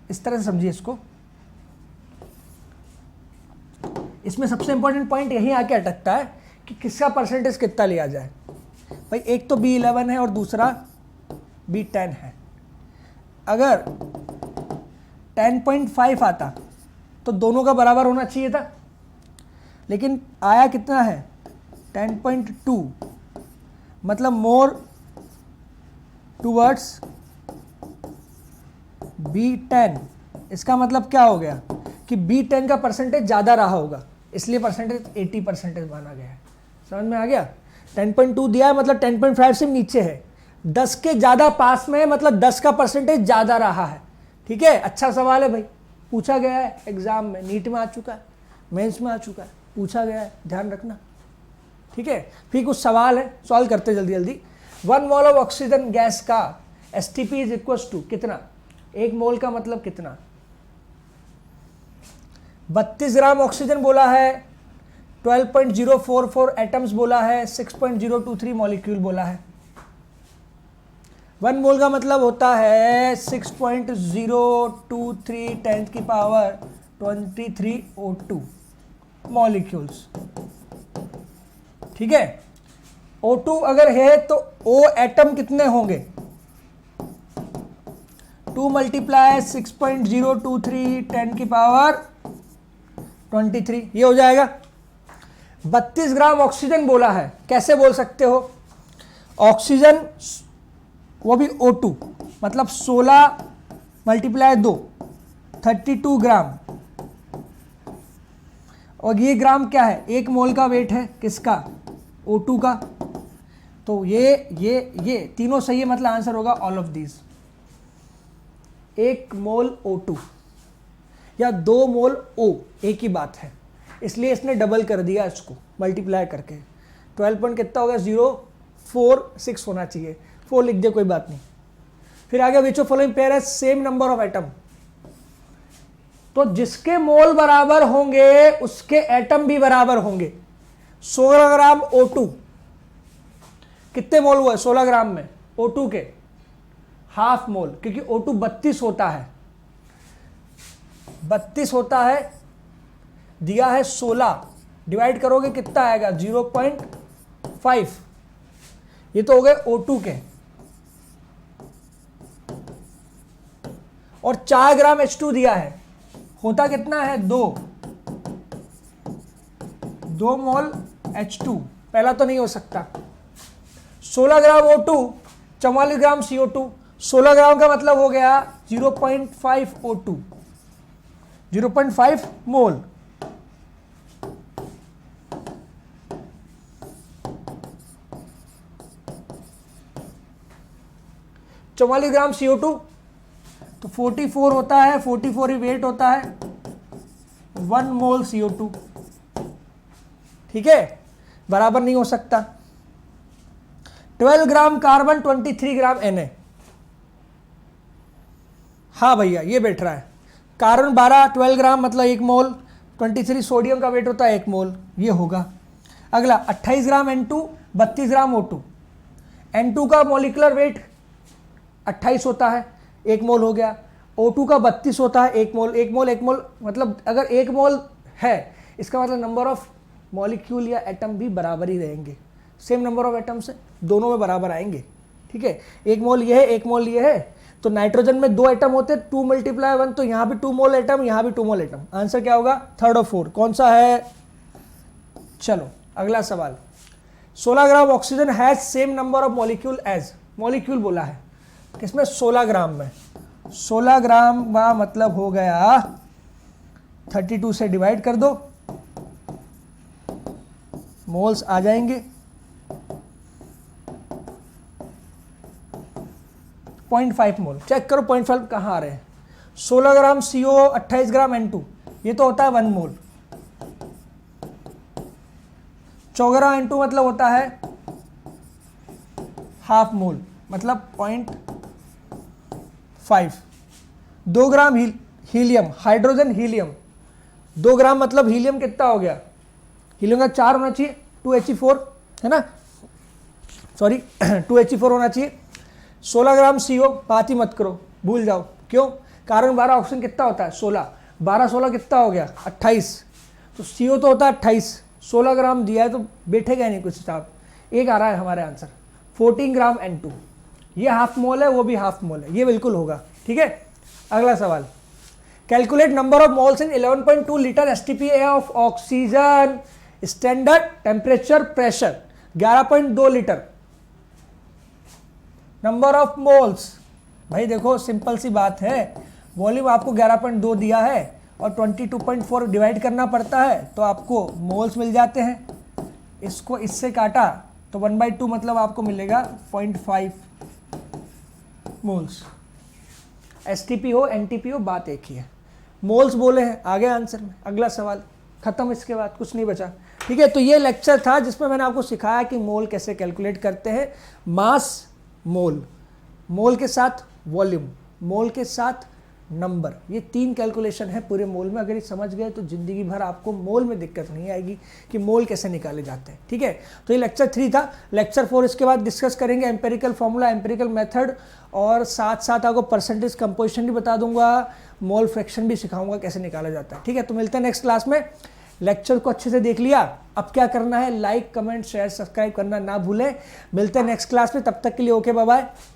इस तरह से समझिए इसको, इसमें सबसे इंपॉर्टेंट पॉइंट यही आके अटकता है कि किसका परसेंटेज कितना लिया जाए। भाई एक तो B11 है और दूसरा B10 है, अगर 10.5 आता तो दोनों का बराबर होना चाहिए था, लेकिन आया कितना है 10.2, मतलब मोर टूवर्ड्स B10। इसका मतलब क्या हो गया कि B10 का परसेंटेज ज़्यादा रहा होगा, इसलिए परसेंटेज 80% माना गया है। समझ में आ गया? 10.2 दिया है मतलब 10.5 से नीचे है, 10 के ज़्यादा पास में है मतलब 10 का परसेंटेज ज़्यादा रहा है। ठीक है, अच्छा सवाल है भाई, पूछा गया है एग्जाम में, नीट में आ चुका है, मेंस में आ चुका है, पूछा गया है, ध्यान रखना। ठीक है, फिर कुछ सवाल है, सॉल्व करते जल्दी जल्दी। 1 मोल ऑफ ऑक्सीजन गैस का STP इज इक्वल्स टू कितना, 1 मोल का मतलब कितना, 32 ग्राम ऑक्सीजन बोला है, 12.044 एटम्स बोला है, 6.023 मॉलिक्यूल बोला है। 1 मोल का मतलब होता है 6.023 10 की पावर 23 O2 मॉलिक्यूल्स। ठीक है, O2 अगर है तो O एटम कितने होंगे, 2 × 6.023 10 की पावर 23, ये हो जाएगा। 32 ग्राम ऑक्सीजन बोला है, कैसे बोल सकते हो, ऑक्सीजन वो भी O2, मतलब 16 मल्टीप्लाई 2, 32 ग्राम। और ये ग्राम क्या है, 1 मोल का वेट है किसका, O2 का। तो ये तीनों सही है, मतलब आंसर होगा all of these. 1 mole O2 या 2 मोल O एक ही बात है, इसलिए इसने डबल कर दिया इसको मल्टीप्लाई करके। 12 पॉइंट कितना हो गया, 046 होना चाहिए, 4 लिख दे कोई बात नहीं। फिर आगे which of following pair has same number of atom. तो जिसके मोल बराबर होंगे उसके एटम भी बराबर होंगे। 16 ग्राम O2 कितने मोल हुआ है 16 ग्राम में, O2 के हाफ मोल, क्योंकि O2 32 होता है, 32 होता है, दिया है 16, डिवाइड करोगे कितना आएगा 0.5, ये तो हो गए O2 के। और 4 ग्राम H2 दिया है, होता कितना है 2 मोल H2, पहला तो नहीं हो सकता। 16 ग्राम O2, 44 ग्राम CO2, 16 ग्राम का मतलब हो गया 0.5 O2, 0.5 मोल। चौवालीस ग्राम CO2 तो 44 होता है, 44 ही वेट होता है, 1 मोल CO2, ठीक है, बराबर नहीं हो सकता। 12 ग्राम कार्बन, 23 ग्राम Na। हाँ भैया ये बैठ रहा है, कार्बन 12 ग्राम मतलब 1 मोल, 23 सोडियम का वेट होता है 1 मोल, ये होगा। अगला 28 ग्राम N2, 32 ग्राम O2। N2 का मोलिकुलर वेट 28 होता है, 1 मोल हो गया। O2 का 32 होता है, 1 मोल, 1 मोल 1 मोल, मतलब अगर 1 मोल है इसका मतलब नंबर ऑफ मॉलिक्यूल या एटम भी बराबर ही रहेंगे, सेम नंबर ऑफ एटम्स है, दोनों में बराबर आएंगे, ठीक है। 1 मोल ये है, 1 मोल ये है, तो नाइट्रोजन में 2 एटम होते हैं, 2 × 1, तो यहाँ भी 2 मोल एटम, यहाँ भी 2 मोल एटम। आंसर क्या होगा, 3rd और 4th, कौन सा है। चलो अगला सवाल, 16 gram oxygen has same number of molecule as, molecule बोला है किसमें, 16 ग्राम में। 16 ग्राम का मतलब हो गया 32 से डिवाइड कर दो, मोल्स आ जाएंगे। 0.5 मोल, चेक करो 0.5 कहाँ आ रहे हैं। 16 ग्राम CO, 28 ग्राम N2, ये तो होता है 1 मोल। 4 ग्राम N2 मतलब होता है हाफ मोल, मतलब 0.5। 2 ग्राम हीलियम, हाइड्रोजन हीलियम, 2 ग्राम मतलब हीलियम कितना हो गया, हीलियम का 4 होना चाहिए, 2He4 है ना, सॉरी 2He4 होना चाहिए। 16 ग्राम CO, बात ही मत करो, भूल जाओ, क्यों, कार्बन 12 ऑक्सीजन कितना होता है 16, 12 16 कितना हो गया 28, तो CO तो होता है 28, 16 ग्राम दिया है तो बैठेगा नहीं कुछ हिसाब, एक आ रहा है हमारे आंसर। 14 ग्राम N2, ये हाफ मोल है, वो भी हाफ मोल है, ये बिल्कुल होगा, ठीक है। अगला सवाल, calculate number of moles in 11.2 litre STPA of oxygen, standard temperature pressure 11.2 litre. Number of moles, भाई देखो सिंपल सी बात है, वॉल्यूम आपको 11.2 दिया है और 22.4 डिवाइड करना पड़ता है तो आपको मोल्स मिल जाते हैं। इसको इससे काटा तो 1/2 मतलब आपको मिलेगा 0.5 मोल्स। STP हो NTP हो बात एक ही है, मोल्स बोले हैं, आगे आंसर में। अगला सवाल खत्म, इसके बाद कुछ नहीं बचा, ठीक है। तो ये लेक्चर था जिसमें मैंने आपको सिखाया कि मोल कैसे कैलकुलेट करते हैं, मास मोल, मोल के साथ वॉल्यूम, मोल के साथ नंबर, ये 3 कैलकुलेशन है पूरे मोल में। अगर ये समझ गए तो जिंदगी भर आपको मोल में दिक्कत नहीं आएगी कि मोल कैसे निकाले जाते हैं, ठीक है। तो ये लेक्चर 3 था। लेक्चर 4 इसके बाद डिस्कस करेंगे एम्पेरिकल फॉर्मूला, एम्पेरिकल मेथड, और साथ साथ आपको परसेंटेज कंपोजिशन भी बता दूंगा, मोल फ्रैक्शन भी सिखाऊंगा कैसे निकाला जाता है, ठीक है। तो मिलते हैं नेक्स्ट क्लास में। लेक्चर को अच्छे से देख लिया, अब क्या करना है, लाइक कमेंट शेयर सब्सक्राइब करना ना भूलें। मिलते हैं नेक्स्ट क्लास में, तब तक के लिए ओके बाय बाय।